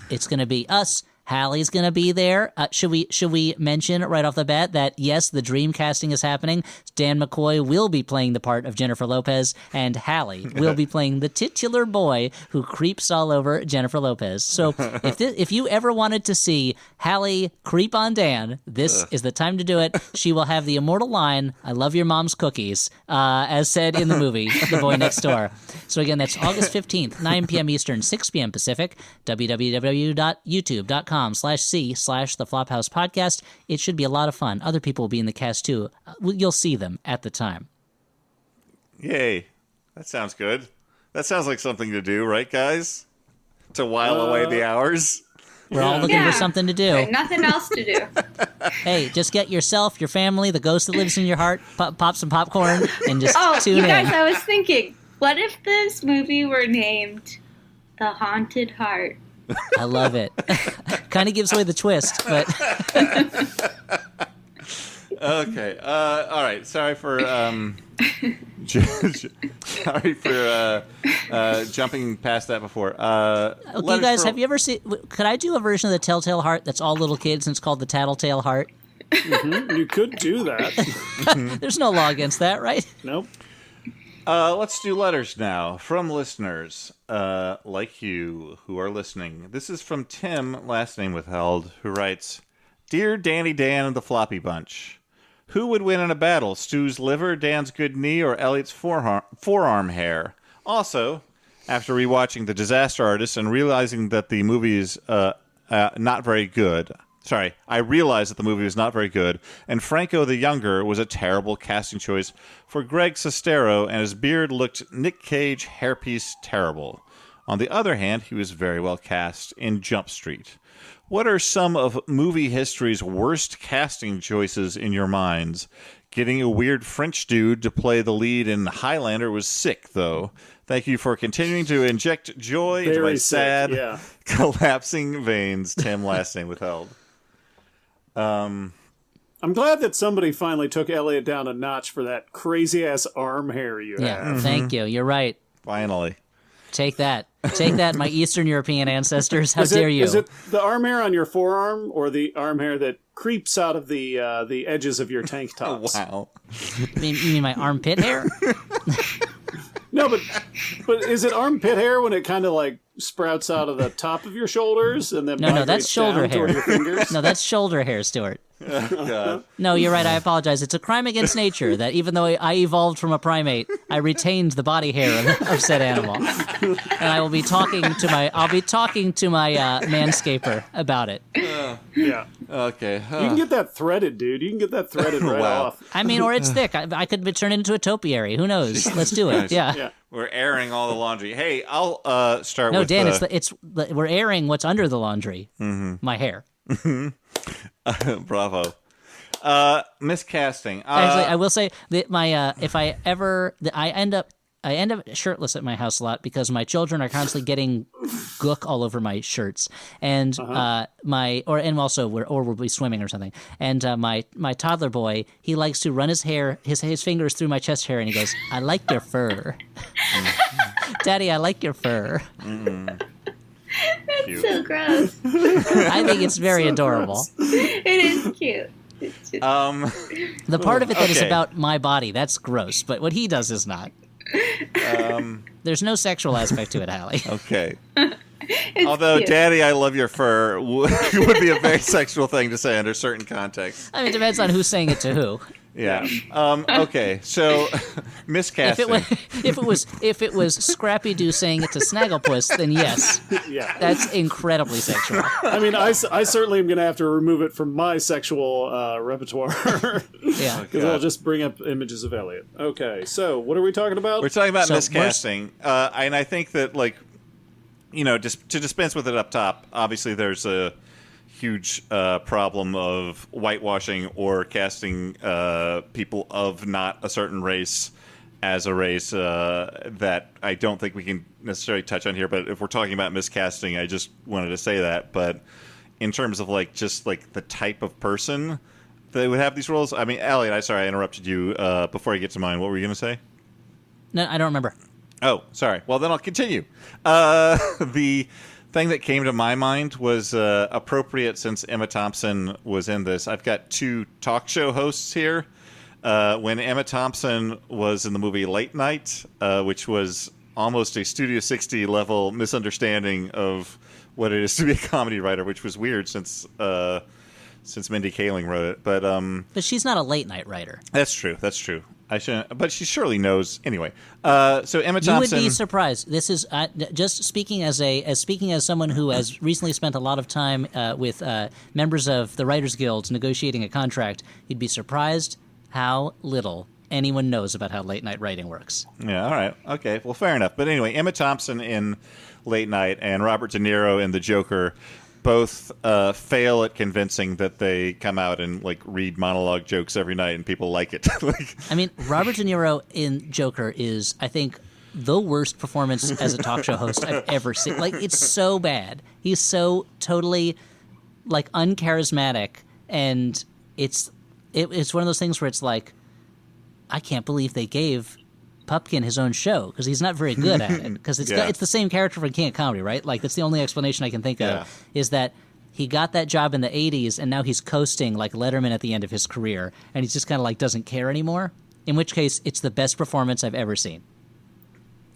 It's going to be us. Hallie's going to be there. Should we mention right off the bat that, yes, the dream casting is happening. Dan McCoy will be playing the part of Jennifer Lopez, and Hallie will be playing the titular boy who creeps all over Jennifer Lopez. So if you ever wanted to see Hallie creep on Dan, this is the time to do it. She will have the immortal line, "I love your mom's cookies," as said in the movie The Boy Next Door. So again, that's August 15th, 9 p.m. Eastern, 6 p.m. Pacific, www.youtube.com/c/The Flophouse Podcast. It should be a lot of fun. Other people will be in the cast too. You'll see them at the time. Yay. That sounds good. That sounds like something to do, right, guys? To while away the hours. We're all looking for something to do. Right, nothing else to do. Hey, just get yourself, your family, the ghost that lives in your heart, pop some popcorn, and just tune you guys, in. I was thinking, what if this movie were named The Haunted Heart? I love it. Kind of gives away the twist, but... Okay. All right. Sorry for jumping past that before. Okay, guys, have you ever seen... Could I do a version of the Telltale Heart that's all little kids and it's called the Tattletale Heart? You could do that. There's no law against that, right? Nope. Let's do letters now from listeners like you who are listening. This is from Tim, last name withheld, who writes, Dear Danny Dan and the Floppy Bunch, who would win in a battle, Stu's liver, Dan's good knee, or Elliot's forearm hair? Also, after rewatching The Disaster Artist and realizing that the movie is not very good. Sorry, I realized that the movie was not very good, and Franco the Younger was a terrible casting choice for Greg Sestero, and his beard looked Nick Cage hairpiece terrible. On the other hand, he was very well cast in Jump Street. What are some of movie history's worst casting choices in your minds? Getting a weird French dude to play the lead in Highlander was sick, though. Thank you for continuing to inject joy into my sad, collapsing veins. Tim, last name withheld. I'm glad that somebody finally took Elliot down a notch for that crazy-ass arm hair you have. Thank you. You're right. Finally. Take that. Take that, my Eastern European ancestors. How dare you? Is it the arm hair on your forearm or the arm hair that creeps out of the edges of your tank tops? Wow. You mean my armpit hair? No, but is it armpit hair when it kind of like sprouts out of the top of your shoulders and then No, that's shoulder hair. Your fingers? No, that's shoulder hair, Stuart. God. No, you're right. I apologize. It's a crime against nature that even though I evolved from a primate, I retained the body hair of said animal, and I will be talking to my. I'll be talking to my manscaper about it. Yeah. Okay. You can get that threaded, dude. You can get that threaded right off. I mean, or it's thick. I could be turned into a topiary. Who knows? Let's do it. Yeah. We're airing all the laundry. Hey, I'll start No, with... Dan, we're airing what's under the laundry. Mm-hmm. My hair. Bravo. Miscasting. Actually, I will say that if I ever, I end up shirtless at my house a lot because my children are constantly getting gook all over my shirts, and we'll be swimming or something. And my toddler boy, he likes to run his fingers through my chest hair, and he goes, "I like your fur, Daddy. I like your fur." That's Cute. so gross. I think it's very adorable. It is cute. It's just... The part of it that is about my body, that's gross, but what he does is not. There's no sexual aspect to it, Hallie. Okay. Although, cute. Daddy, I love your fur would be a very sexual thing to say under certain contexts. I mean, it depends on who's saying it to who. Yeah. Okay. So, miscasting. If it was Scrappy Doo saying it to Snagglepuss, then yes. Yeah. That's incredibly sexual. I mean, I certainly am going to have to remove it from my sexual repertoire. Yeah. Because I'll just bring up images of Elliot. Okay. So, what are we talking about? We're talking about miscasting. And I think that, just to dispense with it up top, obviously there's a huge problem of whitewashing or casting people of not a certain race as a race that I don't think we can necessarily touch on here. But if we're talking about miscasting, I just wanted to say that. But in terms of the type of person that would have these roles, I mean, Elliot, I interrupted you before I get to mine. What were you going to say? No, I don't remember. Oh, sorry. Well, then I'll continue. The thing that came to my mind was appropriate since Emma Thompson was in this. I've got two talk show hosts here. When Emma Thompson was in the movie Late Night, which was almost a Studio 60 level misunderstanding of what it is to be a comedy writer, which was weird since Mindy Kaling wrote it. But she's not a late night writer. That's true. I shouldn't, but she surely knows anyway. So Emma Thompson. You would be surprised. This is just speaking as someone who has recently spent a lot of time with members of the Writers Guild negotiating a contract. You'd be surprised how little anyone knows about how late night writing works. Yeah. All right. Okay. Well, fair enough. But anyway, Emma Thompson in Late Night and Robert De Niro in The Joker both fail at convincing that they come out and read monologue jokes every night and people like it. I mean, Robert De Niro in Joker is, I think, the worst performance as a talk show host I've ever seen. It's so bad. He's so totally uncharismatic, and it's one of those things where it's I can't believe they gave Pupkin his own show because he's not very good at it because it's the same character from King of Comedy, right? That's the only explanation I can think of is that he got that job in the 80s and now he's coasting like Letterman at the end of his career and he's just kind of doesn't care anymore, in which case it's the best performance I've ever seen.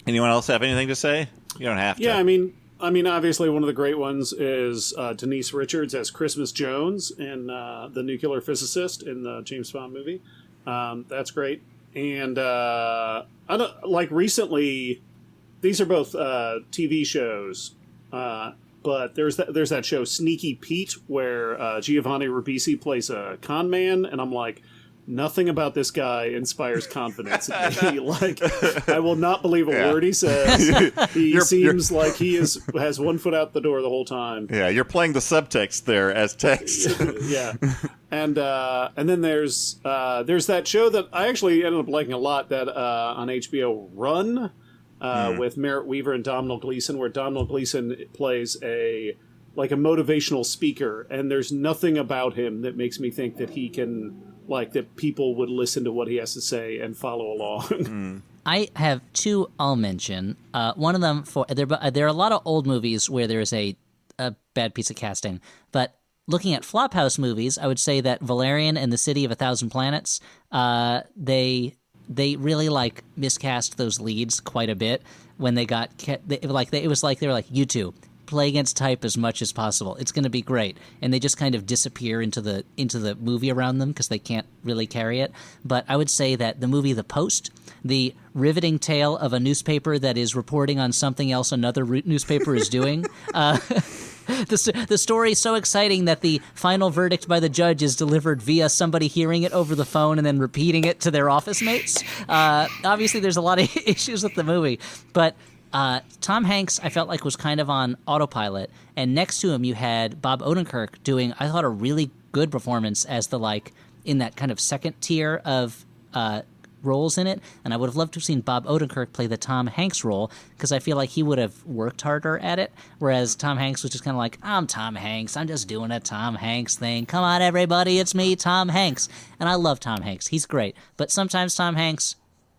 Anyone else have anything to say? You don't have to. Yeah, I mean, I mean, obviously, one of the great ones is Denise Richards as Christmas Jones in The Nuclear Physicist in the James Bond movie. That's great. And I don't, like recently, these are both TV shows, but there's that show Sneaky Pete where Giovanni Ribisi plays a con man, and I'm like, nothing about this guy inspires confidence in me. Like, I will not believe a word he says. He seems like he has one foot out the door the whole time. Yeah, you're playing the subtext there as text. Yeah, and then there's that show that I actually ended up liking a lot, that on HBO, Run, with Merritt Weaver and Domhnall Gleeson, where Domhnall Gleeson plays a motivational speaker, and there's nothing about him that makes me think that he can, like, that people would listen to what he has to say and follow along. I have two I'll mention. One of them, there are a lot of old movies where there's a bad piece of casting, but looking at Flophouse movies, I would say that Valerian and the City of a Thousand Planets, they really miscast those leads quite a bit when they got it was like they were like, you two play against type as much as possible. It's going to be great. And they just kind of disappear into the movie around them because they can't really carry it. But I would say that the movie The Post, the riveting tale of a newspaper that is reporting on something else another newspaper is doing, the story is so exciting that the final verdict by the judge is delivered via somebody hearing it over the phone and then repeating it to their office mates. Obviously, there's a lot of issues with the movie, but Tom Hanks, I felt like, was kind of on autopilot, and next to him you had Bob Odenkirk doing, I thought, a really good performance as in that kind of second tier of roles in it, and I would have loved to have seen Bob Odenkirk play the Tom Hanks role, because I feel like he would have worked harder at it, whereas Tom Hanks was just kind of like, I'm Tom Hanks, I'm just doing a Tom Hanks thing, come on everybody, it's me, Tom Hanks. And I love Tom Hanks, he's great, but sometimes Tom Hanks,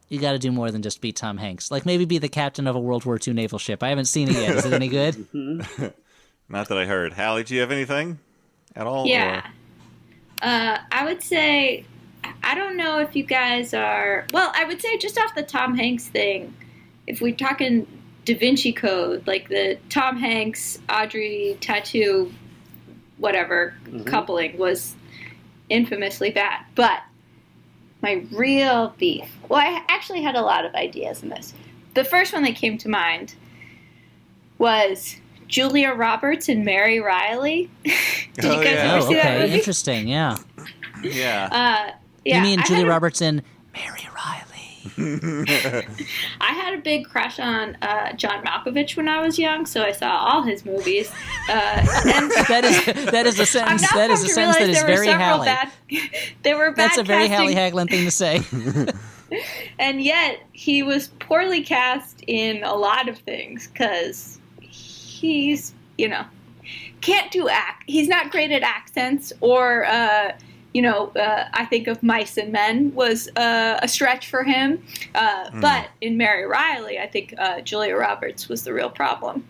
you got to do more than just be Tom Hanks. Like, maybe be the captain of a World War II naval ship. I haven't seen it yet. Is it any good? Not that I heard. Hallie, do you have anything at all? Yeah. I would say, I don't know if you guys are... Well, I would say just off the Tom Hanks thing, if we're talking Da Vinci Code, like the Tom Hanks, Audrey Tautou, whatever, coupling was infamously bad. But my real beef... Well, I actually had a lot of ideas in this. The first one that came to mind was Julia Roberts and Mary Riley. Did you guys ever see that movie? Interesting, yeah. Yeah. You mean Julia Roberts and Mary Riley? I had a big crush on John Malkovich when I was young, so I saw all his movies. And that is a sentence. That is a sentence that is very Hallie. There were bad. That's a very casting. Hallie Haglund thing to say. And yet he was poorly cast in a lot of things because he's, can't do He's not great at accents or. I think of Mice and Men was a stretch for him. But in Mary Riley, I think Julia Roberts was the real problem.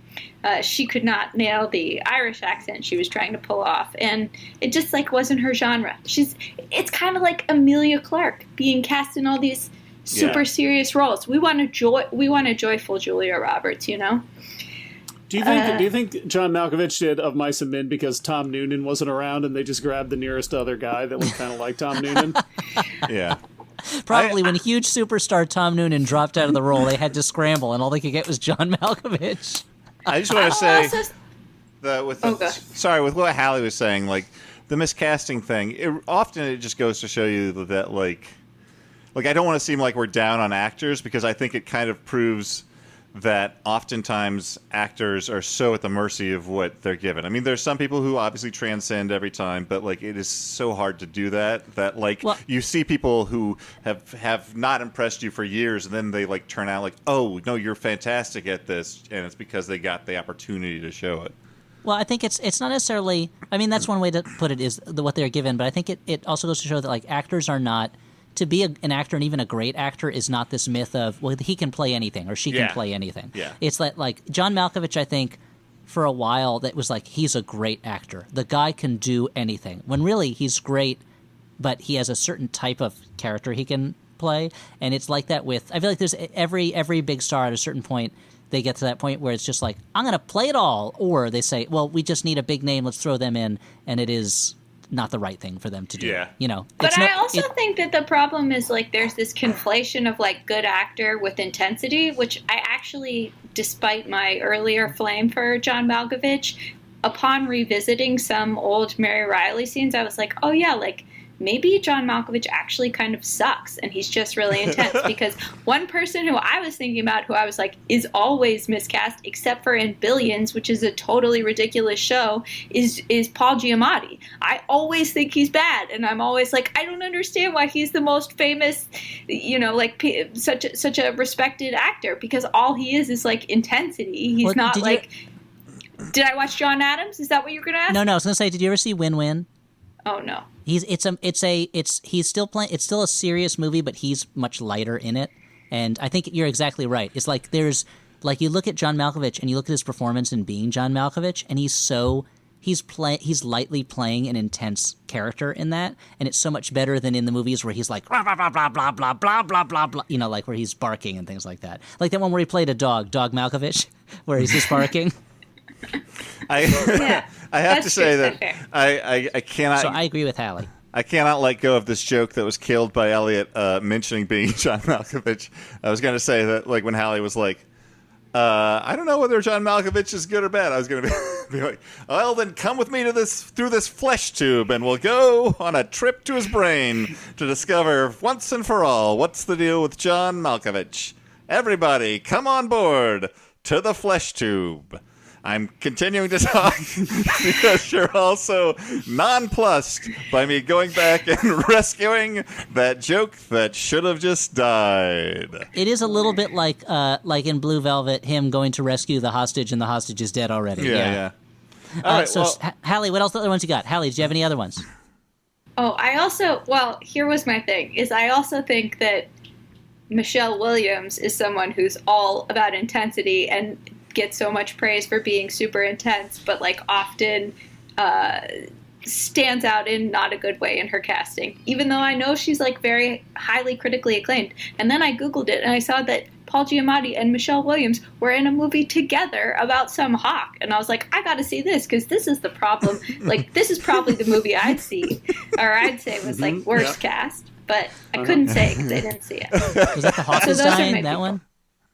She could not nail the Irish accent she was trying to pull off. And it just wasn't her genre. It's kind of like Emilia Clarke being cast in all these super serious roles. We want a joyful Julia Roberts, Do you think John Malkovich did Of Mice and Men because Tom Noonan wasn't around and they just grabbed the nearest other guy that was kind of like Tom Noonan? Yeah. Probably when huge superstar Tom Noonan dropped out of the role, they had to scramble, and all they could get was John Malkovich. I just want to say that with what Hallie was saying, the miscasting thing, often it just goes to show you that I don't want to seem like we're down on actors, because I think it kind of proves that oftentimes actors are so at the mercy of what they're given. I mean, there's some people who obviously transcend every time, but it is so hard to do that you see people who have not impressed you for years, and then they turn out oh no, you're fantastic at this, and it's because they got the opportunity to show it. Well, I think it's not necessarily, I mean, that's one way to put it, is what they're given, but I think it also goes to show that actors are not, to be an actor, and even a great actor, is not this myth of, well, he can play anything or she can play anything. Yeah. It's like John Malkovich, I think, for a while, that was he's a great actor. The guy can do anything. When really he's great, but he has a certain type of character he can play. And it's like that with, I feel like there's every big star at a certain point they get to that point where it's just like, I'm going to play it all. Or they say, well, we just need a big name. Let's throw them in. And it is not the right thing for them to do. Yeah. You know, But I also think that the problem is like there's this conflation of like good actor with intensity, which I actually, despite my earlier flame for John Malkovich, upon revisiting some old Mary Riley scenes, I was like, oh yeah, like maybe John Malkovich actually kind of sucks and he's just really intense. Because one person who I was thinking about, who I was like, is always miscast, except for in Billions, which is a totally ridiculous show, is Paul Giamatti. I always think he's bad, and I'm always like, I don't understand why he's the most famous, you know, like such a respected actor, because all he is like intensity. He's not like. Did I watch John Adams? Is that what you're gonna ask? No, I was gonna say, did you ever see Win Win? Oh no. He's still playing. It's still a serious movie, but he's much lighter in it. And I think you're exactly right. It's like there's like you look at John Malkovich and you look at his performance in being John Malkovich, and he's lightly playing an intense character in that, and it's so much better than in the movies where he's like blah blah blah blah blah blah blah blah blah blah. You know, like where he's barking and things like that. Like that one where he played a dog Malkovich, where he's just barking. I have to say that I cannot. So I agree with Hallie. I cannot let go of this joke that was killed by Elliot mentioning being John Malkovich. I was going to say that, like, when Hallie was like, I don't know whether John Malkovich is good or bad. I was going to be like, well, then come with me through this flesh tube, and we'll go on a trip to his brain to discover once and for all what's the deal with John Malkovich. Everybody, come on board to the flesh tube. I'm continuing to talk because you're also nonplussed by me going back and rescuing that joke that should have just died. It is a little bit like in Blue Velvet, him going to rescue the hostage and the hostage is dead already. Yeah. All right, so, Hallie, what else other ones you got? Hallie, do you have any other ones? Oh, here was my thing, is I also think that Michelle Williams is someone who's all about intensity and gets so much praise for being super intense, but like often stands out in not a good way in her casting, even though I know she's like very highly critically acclaimed. And then I Googled it and I saw that Paul Giamatti and Michelle Williams were in a movie together about some hawk, and I was like, I gotta see this, because this is the problem. Like, this is probably the movie I'd see, or I'd say was like worst cast, but I couldn't say because I didn't see it. Was that the Hawk is Dying, that one?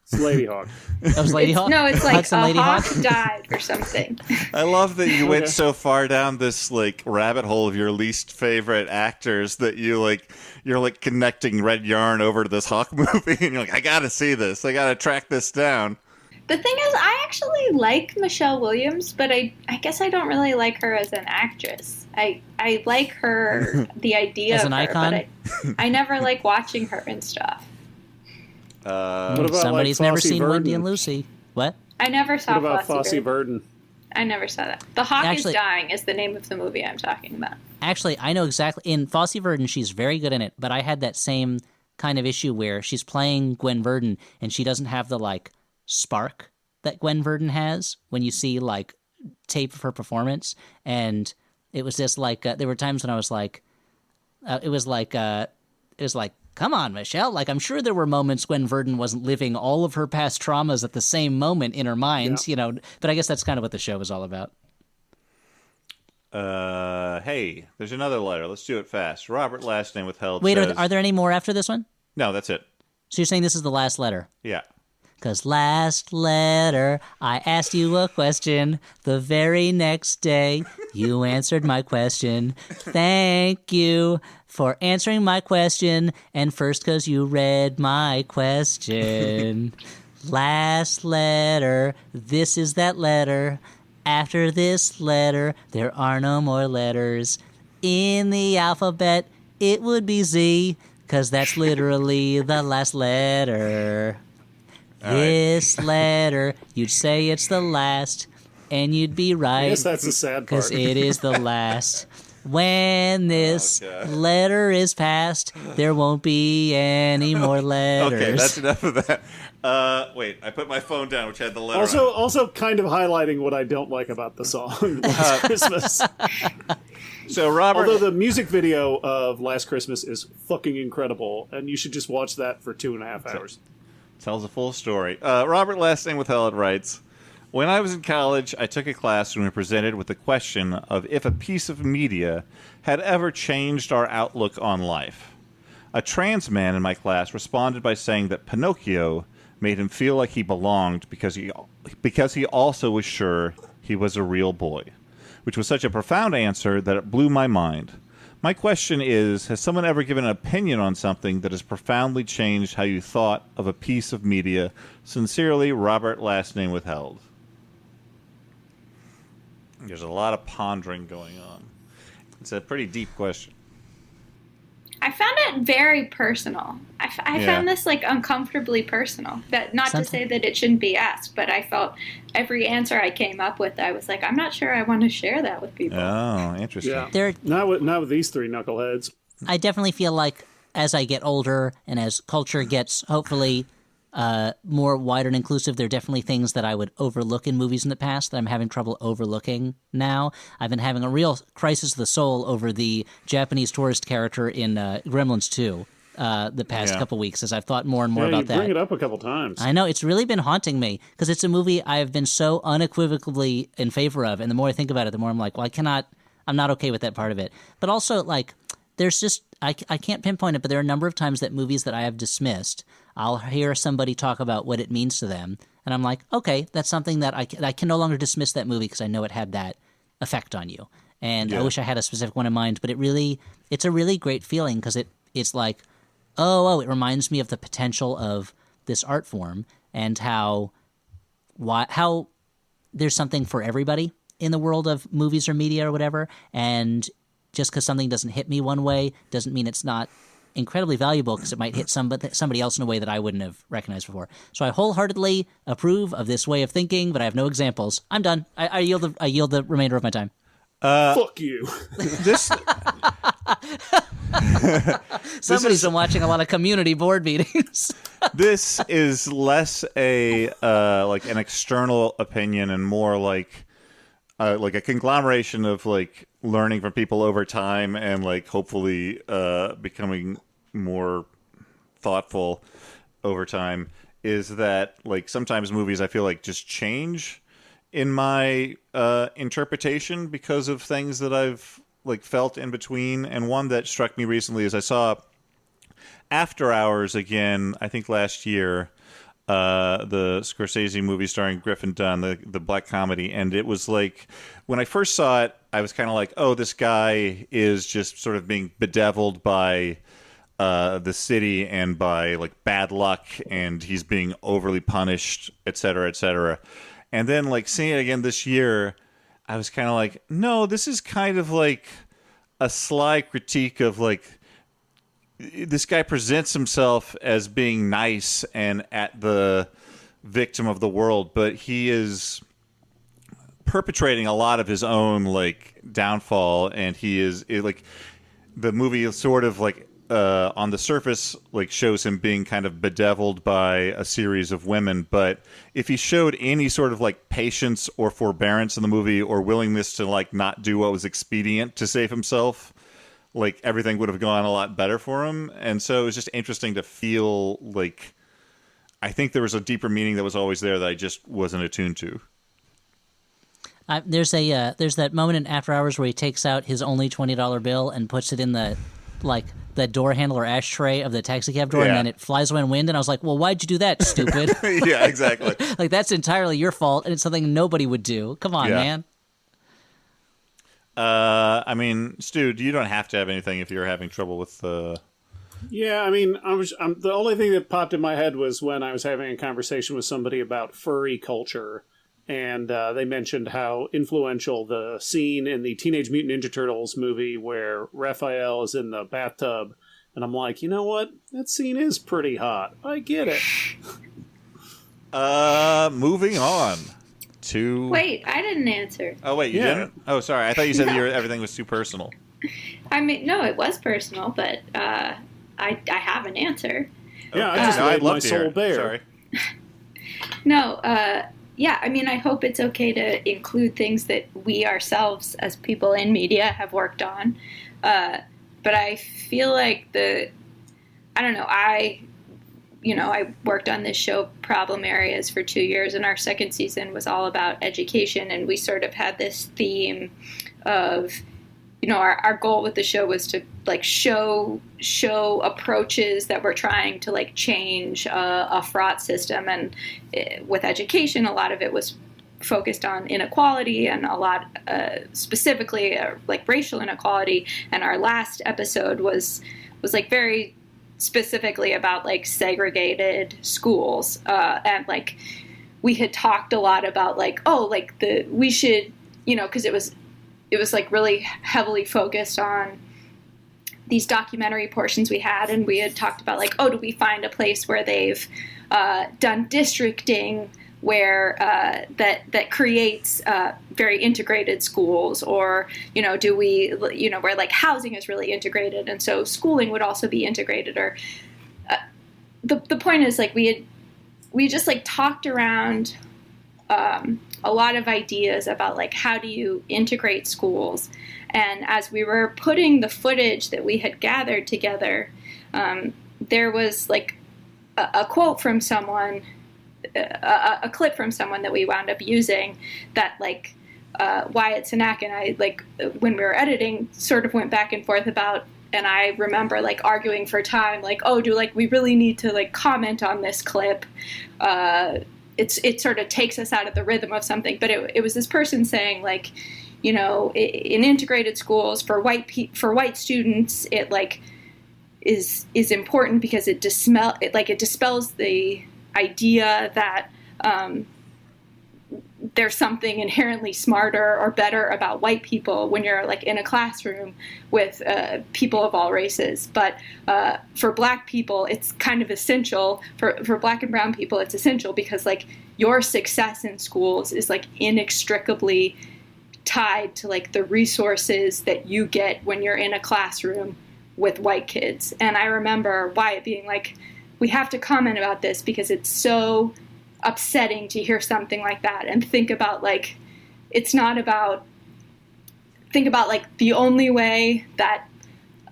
It's Lady Hawk. That was Lady Hawk? No, it's like Hudson a Lady hawk Hawk? died or something. I love that you went so far down this like rabbit hole of your least favorite actors that you're connecting Red Yarn over to this Hawk movie, and you're like, I gotta see this. I gotta track this down. The thing is, I actually like Michelle Williams, but I guess I don't really like her as an actress. I like her, the idea as of an her, icon? but I never like watching her and stuff. What about Somebody's like never Fosse seen Verdon? Wendy and Lucy. What? I never saw What about Fosse Verdon? I never saw that. The Hawk Actually- is Dying is the name of the movie I'm talking about. Actually, I know exactly. In Fosse Verdon, she's very good in it, but I had that same kind of issue where she's playing Gwen Verdon and she doesn't have the like spark that Gwen Verdon has when you see like tape of her performance. And it was just like there were times when I was like, it was like, come on, Michelle. Like, I'm sure there were moments when Verdon wasn't living all of her past traumas at the same moment in her mind, you know. But I guess that's kind of what the show was all about. Hey, there's another letter. Let's do it fast. Robert, last name withheld. Wait, says, are there any more after this one? No, that's it. So you're saying this is the last letter? Yeah. Because last letter, I asked you a question. The very next day, you answered my question. Thank you for answering my question. And first, because you read my question. Last letter, this is that letter. After this letter, there are no more letters. In the alphabet, it would be Z, because that's literally the last letter. This letter, you'd say it's the last, and you'd be right. I guess that's the sad part. Because it is the last. When this letter is passed, there won't be any more letters. Okay, that's enough of that. Wait, I put my phone down, which had the letter on it. Also kind of highlighting what I don't like about the song Last Christmas. So, Robert... Although the music video of Last Christmas is fucking incredible, and you should just watch that for 2.5 hours. Tells a full story. Robert Last Name Withheld writes, when I was in college, I took a class when we were presented with the question of if a piece of media had ever changed our outlook on life. A trans man in my class responded by saying that Pinocchio made him feel like he belonged because he also was sure he was a real boy, which was such a profound answer that it blew my mind. My question is, has someone ever given an opinion on something that has profoundly changed how you thought of a piece of media? Sincerely, Robert Last Name Withheld. There's a lot of pondering going on. It's a pretty deep question. I found it very personal. I found this like uncomfortably personal. That not to say that it shouldn't be asked, but I felt every answer I came up with, I was like, I'm not sure I want to share that with people. Oh, interesting. Yeah. Not with these three knuckleheads. I definitely feel like as I get older and as culture gets hopefully more wider and inclusive, there are definitely things that I would overlook in movies in the past that I'm having trouble overlooking now. I've been having a real crisis of the soul over the Japanese tourist character in Gremlins 2 the past couple weeks, as I've thought more and more about that. You bring it up a couple times. I know, it's really been haunting me, because it's a movie I've been so unequivocally in favor of, and the more I think about it, the more I'm like, well, I'm not okay with that part of it. But also, like, there's just, I can't pinpoint it, but there are a number of times that movies that I have dismissed, I'll hear somebody talk about what it means to them, and I'm like, okay, that's something that I can no longer dismiss that movie because I know it had that effect on you. And I wish I had a specific one in mind, but it's a really great feeling, because it's like, oh, it reminds me of the potential of this art form and how there's something for everybody in the world of movies or media or whatever, and just because something doesn't hit me one way doesn't mean it's not incredibly valuable, because it might hit somebody else in a way that I wouldn't have recognized before. So I wholeheartedly approve of this way of thinking, but I have no examples. I'm done. I yield the remainder of my time. Fuck you. Somebody's been watching a lot of community board meetings. This is less a like an external opinion and more like a conglomeration of like learning from people over time and like hopefully becoming more thoughtful over time. Is that like sometimes movies I feel like just change in my interpretation because of things that I've like felt in between. And one that struck me recently is I saw After Hours again, I think last year, the Scorsese movie starring Griffin Dunne, the black comedy. And it was like, when I first saw it, I was kind of like, oh, this guy is just sort of being bedeviled by the city and by like bad luck, and he's being overly punished, et cetera, et cetera. And then like seeing it again this year, I was kind of like, no, this is kind of like a sly critique of like, this guy presents himself as being nice and at the victim of the world, but he is perpetrating a lot of his own like downfall, and he is like, the movie is sort of like on the surface like shows him being kind of bedeviled by a series of women, but if he showed any sort of like patience or forbearance in the movie or willingness to like not do what was expedient to save himself, like everything would have gone a lot better for him. And so it was just interesting to feel like I think there was a deeper meaning that was always there that I just wasn't attuned to. There's that moment in After Hours where he takes out his only $20 bill and puts it in the door handle or ashtray of the taxi cab door, and then it flies away in wind. And I was like, well, why'd you do that, stupid? Yeah, exactly. Like, that's entirely your fault, and it's something nobody would do. Come on, man. I mean, Stu, you don't have to have anything if you're having trouble with the... Yeah, I mean, the only thing that popped in my head was when I was having a conversation with somebody about furry culture, and they mentioned how influential the scene in the Teenage Mutant Ninja Turtles movie where Raphael is in the bathtub, and I'm like, you know what? That scene is pretty hot. I get it. Moving on to... Wait, I didn't answer. Oh, wait, you didn't? Oh, sorry. I thought you said everything was too personal. I mean, no, it was personal, but I have an answer. Yeah, I just laid my soul bare. Sorry. No, yeah, I mean, I hope it's okay to include things that we ourselves as people in media have worked on. But I feel like I don't know, I worked on this show, Problem Areas, for 2 years, and our second season was all about education, and we sort of had this theme of, our goal with the show was to like show approaches that were trying to like change a fraught system, and with education, a lot of it was focused on inequality and a lot specifically like racial inequality. And our last episode was like very specifically about like segregated schools, and like we had talked a lot about like, we should, because it was like really heavily focused on these documentary portions we had, and we had talked about like, do we find a place where they've done districting where that creates very integrated schools, or do we where like housing is really integrated and so schooling would also be integrated, or the point is like we just like talked around a lot of ideas about like how do you integrate schools. And as we were putting the footage that we had gathered together, there was like a quote from someone, a clip from someone that we wound up using that like Wyatt Cenac and I, like when we were editing, sort of went back and forth about, and I remember like arguing for time, like, we really need to like comment on this clip. It sort of takes us out of the rhythm of something, but it was this person saying like, in integrated schools for white students, it like is important because it dispels the idea that there's something inherently smarter or better about white people when you're like in a classroom with people of all races. But for Black people, it's kind of essential. For Black and brown people, it's essential because like your success in schools is like inextricably tied to like the resources that you get when you're in a classroom with white kids. And I remember Wyatt being like, we have to comment about this because it's so upsetting to hear something like that, and think about like the only way that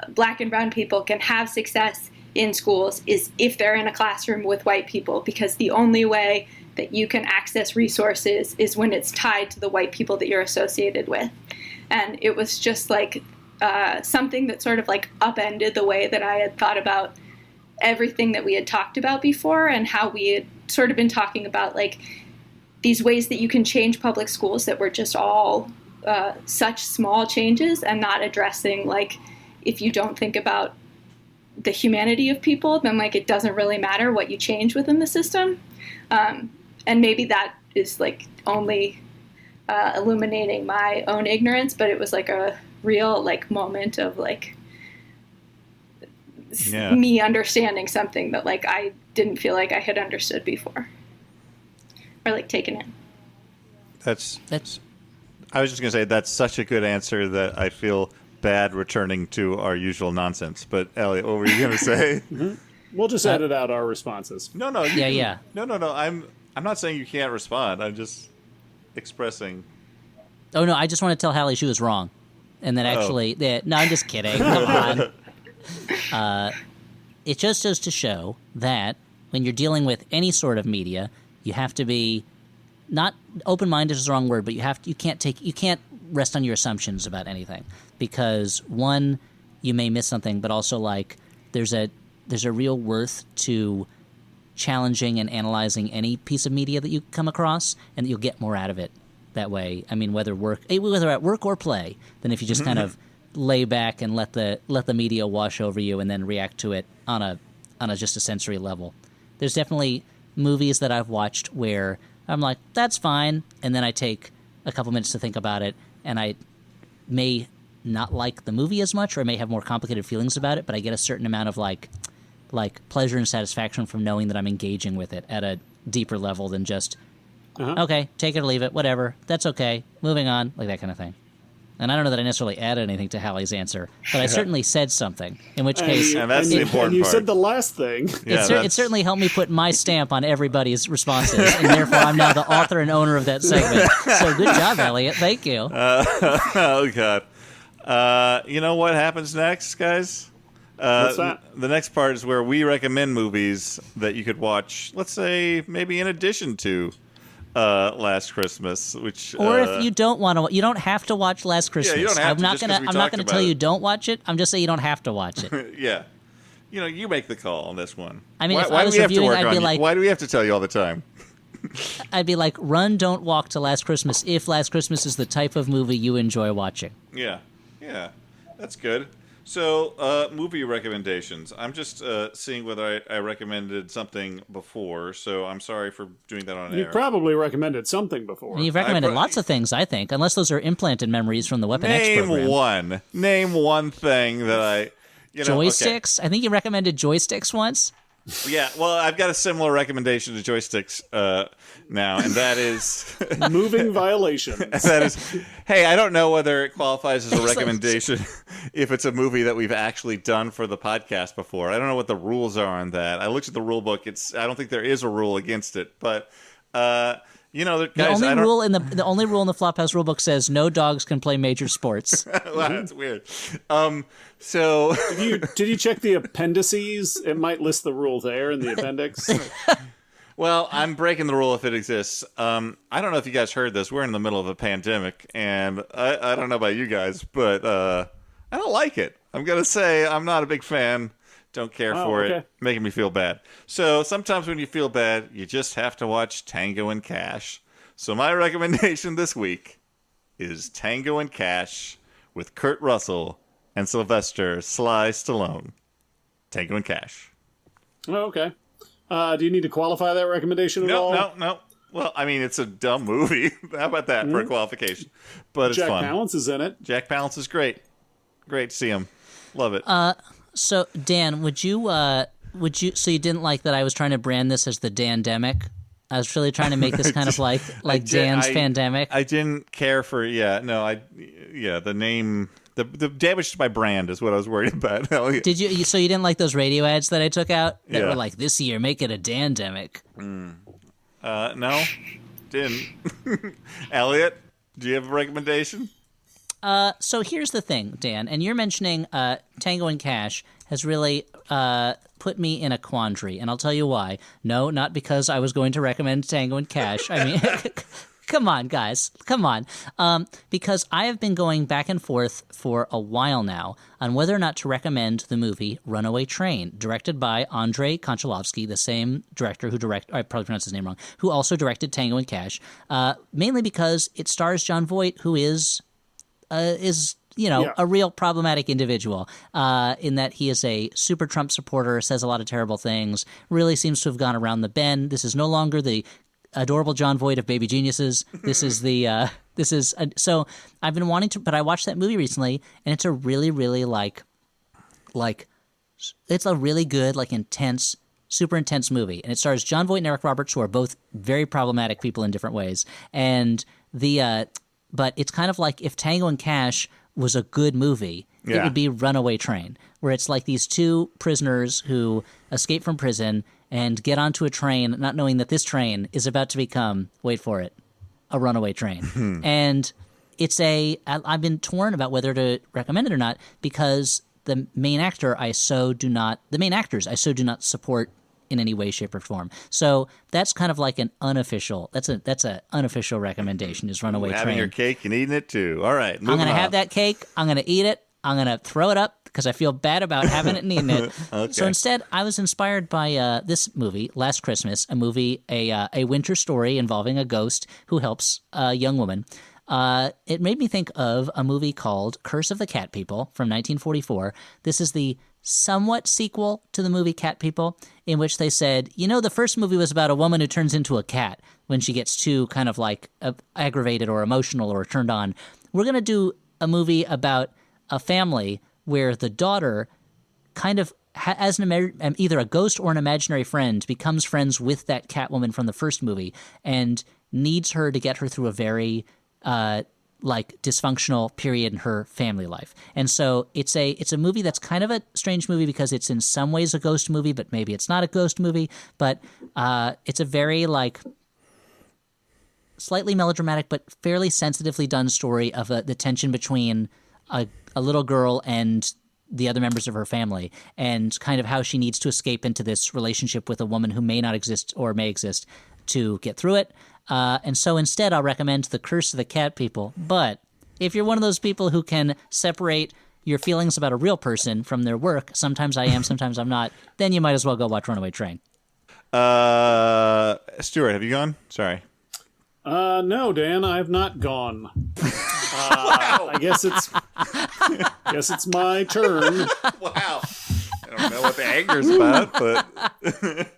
Black and brown people can have success in schools is if they're in a classroom with white people, because the only way that you can access resources is when it's tied to the white people that you're associated with. And it was just like something that sort of like upended the way that I had thought about everything that we had talked about before, and how we had sort of been talking about like these ways that you can change public schools that were just all such small changes, and not addressing like, if you don't think about the humanity of people, then like it doesn't really matter what you change within the system. And maybe that is like only illuminating my own ignorance, but it was like a real like moment of like me understanding something that like I didn't feel like I had understood before, or like taken in. That's I was just gonna say that's such a good answer that I feel bad returning to our usual nonsense. But Elliot, what were you gonna say? Mm-hmm. We'll just edit out our responses. No. No. I'm not saying you can't respond. I'm just expressing. Oh no, I just want to tell Hallie she was wrong, and then actually, no, I'm just kidding. Come on. It just goes to show that when you're dealing with any sort of media, you have to be not open-minded is the wrong word, but you can't rest on your assumptions about anything, because one, you may miss something, but also like there's a real worth to challenging and analyzing any piece of media that you come across, and you'll get more out of it that way. I mean, whether at work or play, than if you just kind of lay back and let the media wash over you and then react to it on a just a sensory level. There's definitely movies that I've watched where I'm like, that's fine, and then I take a couple minutes to think about it, and I may not like the movie as much, or I may have more complicated feelings about it, but I get a certain amount of like pleasure and satisfaction from knowing that I'm engaging with it at a deeper level than just, okay, take it or leave it, whatever, that's okay, moving on, like that kind of thing. And I don't know that I necessarily added anything to Hallie's answer, but I certainly said something, in which case... And that's the important part. You said the last thing. It certainly helped me put my stamp on everybody's responses, and therefore I'm now the author and owner of that segment. So good job, Elliot. Thank you. Oh, God. You know what happens next, guys? What's that? The next part is where we recommend movies that you could watch, let's say, maybe in addition to Last Christmas, which... Or if you don't want to... You don't have to watch Last Christmas. Yeah, you don't have I'm to, not just gonna. 'cause we I'm not talked going to about tell you it. don't watch it. I'm just saying you don't have to watch it. Yeah. You make the call on this one. I mean, why, if why I was do we have to reviewing, work I'd on be you? like... Why do we have to tell you all the time? I'd be like, run, don't walk to Last Christmas if Last Christmas is the type of movie you enjoy watching. Yeah. That's good. So, movie recommendations. I'm just seeing whether I recommended something before, so I'm sorry for doing that on You air. probably recommended something before. And you've recommended lots of things, I think, unless those are implanted memories from the Weapon X program. Name one thing that I... Joysticks? I think you recommended joysticks once. Yeah, well, I've got a similar recommendation to joysticks now, and that is... Moving violations. That is, hey, I don't know whether it qualifies as a recommendation if it's a movie that we've actually done for the podcast before. I don't know what the rules are on that. I looked at the rule book. I don't think there is a rule against it, but... guys, the only rule in the Flophouse rulebook says no dogs can play major sports. Wow, that's weird. So did you check the appendices? It might list the rule there in the appendix. Well, I'm breaking the rule if it exists. I don't know if you guys heard this. We're in the middle of a pandemic, and I don't know about you guys, but I don't like it. I'm gonna say I'm not a big fan. Don't care for it. Making me feel bad. So sometimes when you feel bad, you just have to watch Tango and Cash. So my recommendation this week is Tango and Cash with Kurt Russell and Sylvester Sly Stallone. Tango and Cash. Oh, okay. Do you need to qualify that recommendation at all? No. Well, I mean, it's a dumb movie. How about that for a qualification? But it's fun. Jack Palance is in it. Jack Palance is great. Great to see him. Love it. So, Dan, would you, so you didn't like that I was trying to brand this as the Dan-demic? I was really trying to make this kind of like Dan's Pandemic. I didn't care for, the name, the damage to my brand is what I was worried about. Did you, so you didn't like those radio ads that I took out that were like, this year, make it a Dan-demic? No, didn't. Elliot, do you have a recommendation? So here's the thing, Dan, and you're mentioning Tango and Cash has really put me in a quandary, and I'll tell you why. No, not because I was going to recommend Tango and Cash. I mean, come on, guys. Come on. Because I have been going back and forth for a while now on whether or not to recommend the movie Runaway Train, directed by Andrei Konchalovsky, the same director who I probably pronounced his name wrong, who also directed Tango and Cash, mainly because it stars Jon Voight, who is a real problematic individual in that he is a super Trump supporter, says a lot of terrible things, really seems to have gone around the bend. This is no longer the adorable Jon Voight of Baby Geniuses. This is so I've been wanting to, but I watched that movie recently, and it's a really, really it's a really good, intense, super intense movie. And it stars Jon Voight and Eric Roberts, who are both very problematic people in different ways. And but it's kind of like if Tango and Cash was a good movie, it would be Runaway Train, where it's like these two prisoners who escape from prison and get onto a train not knowing that this train is about to become, wait for it, a runaway train. And I've been torn about whether to recommend it or not because the main actors I so do not support in any way, shape, or form. So that's kind of like an unofficial. That's an unofficial recommendation. Is Runaway Train. Having your cake and eating it too. All right, I'm gonna have that cake. I'm gonna eat it. I'm gonna throw it up because I feel bad about having it and eating it. Okay. So instead, I was inspired by this movie, Last Christmas, a winter story involving a ghost who helps a young woman. It made me think of a movie called Curse of the Cat People from 1944. This is the somewhat sequel to the movie Cat People, in which they said, the first movie was about a woman who turns into a cat when she gets too kind of aggravated or emotional or turned on. We're going to do a movie about a family where the daughter kind of as either a ghost or an imaginary friend becomes friends with that Catwoman from the first movie and needs her to get her through a very dysfunctional period in her family life. And so it's a movie that's kind of a strange movie because it's in some ways a ghost movie, but maybe it's not a ghost movie. But it's a very slightly melodramatic but fairly sensitively done story of the tension between a little girl and the other members of her family and kind of how she needs to escape into this relationship with a woman who may not exist or may exist to get through it. And so instead, I'll recommend The Curse of the Cat People. But if you're one of those people who can separate your feelings about a real person from their work, sometimes I am, sometimes I'm not, then you might as well go watch Runaway Train. Stuart, have you gone? Sorry. No, Dan, I have not gone. I guess it's my turn. Wow. I don't know what the anger's about, but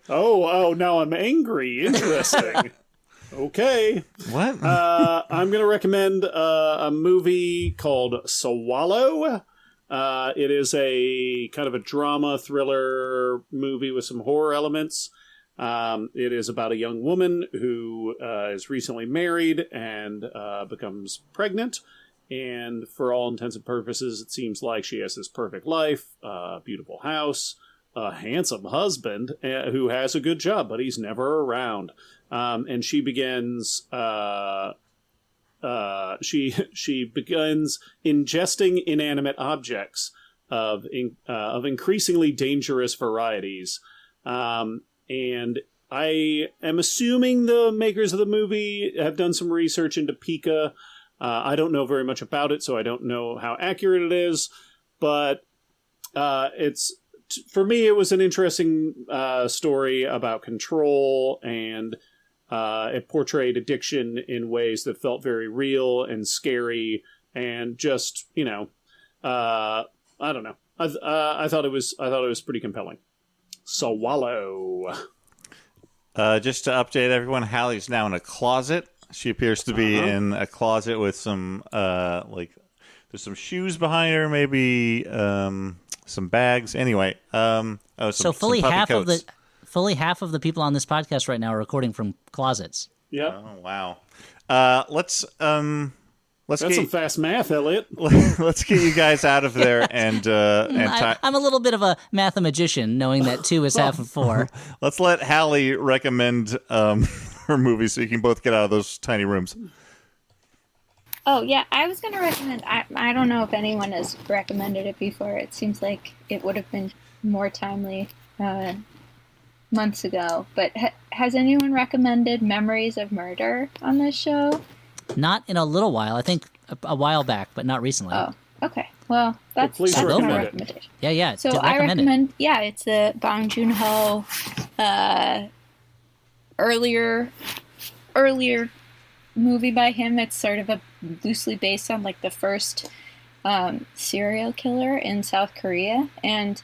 Oh, now I'm angry. Interesting. Okay. what? I'm going to recommend a movie called Swallow. It is a kind of a drama thriller movie with some horror elements. It is about a young woman who is recently married and becomes pregnant. And for all intents and purposes, it seems like she has this perfect life, a beautiful house, a handsome husband who has a good job, but he's never around. And she begins she begins ingesting inanimate objects of increasingly dangerous varieties. And I am assuming the makers of the movie have done some research into Pika. I don't know very much about it, so I don't know how accurate it is. But for me, it was an interesting story about control, and it portrayed addiction in ways that felt very real and scary, and just I don't know. I thought it was pretty compelling. Swallow. Just to update everyone, Hallie's now in a closet. She appears to be in a closet with some there's some shoes behind her, maybe some bags. Anyway, So fully half of the people on this podcast right now are recording from closets. Yeah. Oh wow. Let's That's some fast math, Elliot. Let's get you guys out of there and I'm a little bit of a mathematician, knowing that 2 is half of 4. Let's let Hallie recommend her movie so you can both get out of those tiny rooms. Oh, yeah, I was going to recommend, I don't know if anyone has recommended it before. It seems like it would have been more timely months ago. But has anyone recommended Memories of Murder on this show? Not in a little while. I think a while back, but not recently. Oh, okay. Well, that's please my recommend it. recommendation. Yeah. So I recommend, it's the Bong Joon-ho earlier movie by him. It's sort of loosely based on like the first serial killer in South Korea, and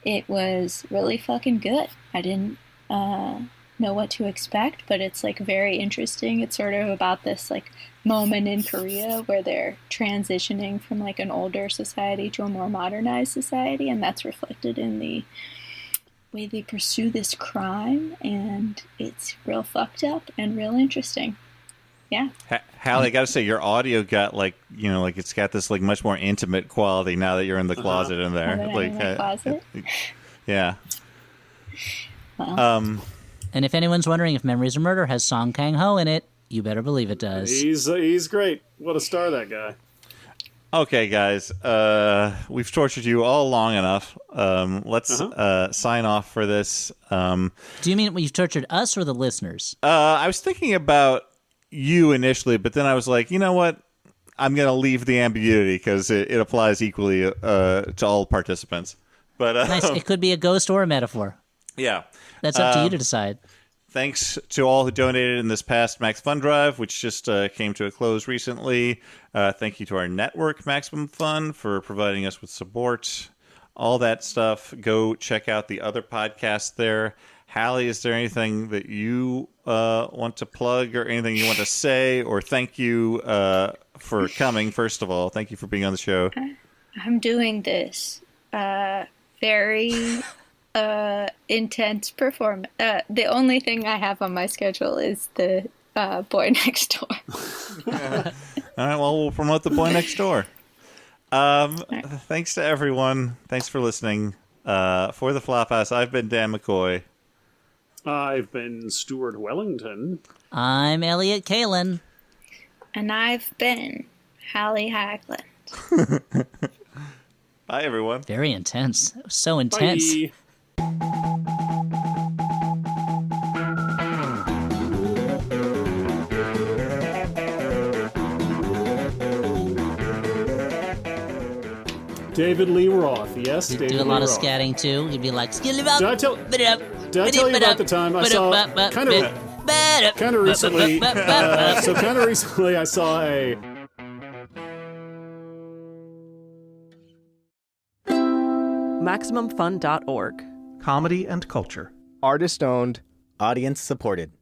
it was really fucking good. I didn't know what to expect, but it's like very interesting. It's sort of about this like moment in Korea where they're transitioning from like an older society to a more modernized society, and that's reflected in the way they pursue this crime, and it's real fucked up and real interesting. Yeah. Hallie, I gotta say, your audio got like it's got this like much more intimate quality now that you're in the closet in there. Now that I'm in the closet? Yeah. Well. And if anyone's wondering if Memories of Murder has Song Kang-ho in it, you better believe it does. He's great. What a star, that guy. Okay, guys, we've tortured you all long enough. Let's sign off for this. Do you mean you've tortured us or the listeners? I was thinking about you initially, but then I was like, you know what? I'm going to leave the ambiguity because it applies equally to all participants. But nice. It could be a ghost or a metaphor. Yeah. That's up to you to decide. Thanks to all who donated in this past Max Fun Drive, which just came to a close recently. Thank you to our network, Maximum Fun, for providing us with support. All that stuff. Go check out the other podcasts there. Hallie, is there anything that you want to plug or anything you want to say? Or thank you for coming, first of all. Thank you for being on the show. I'm doing this very intense performance. The only thing I have on my schedule is the Boy Next Door. All right, well, we'll promote the Boy Next Door. Thanks to everyone. Thanks for listening. For the Flophouse, I've been Dan McCoy. I've been Stuart Wellington. I'm Elliot Kalin. And I've been Hallie Hagland. Bye. Bye, everyone. Very intense. It was so intense. Bye. David Lee Roth, yes, He'd David do a Lee lot of Roth. scatting too. He'd be like, Did I tell you about the time I saw kind of recently? Kind of recently, I saw a MaximumFun.org. Comedy and culture. Artist owned. Audience supported.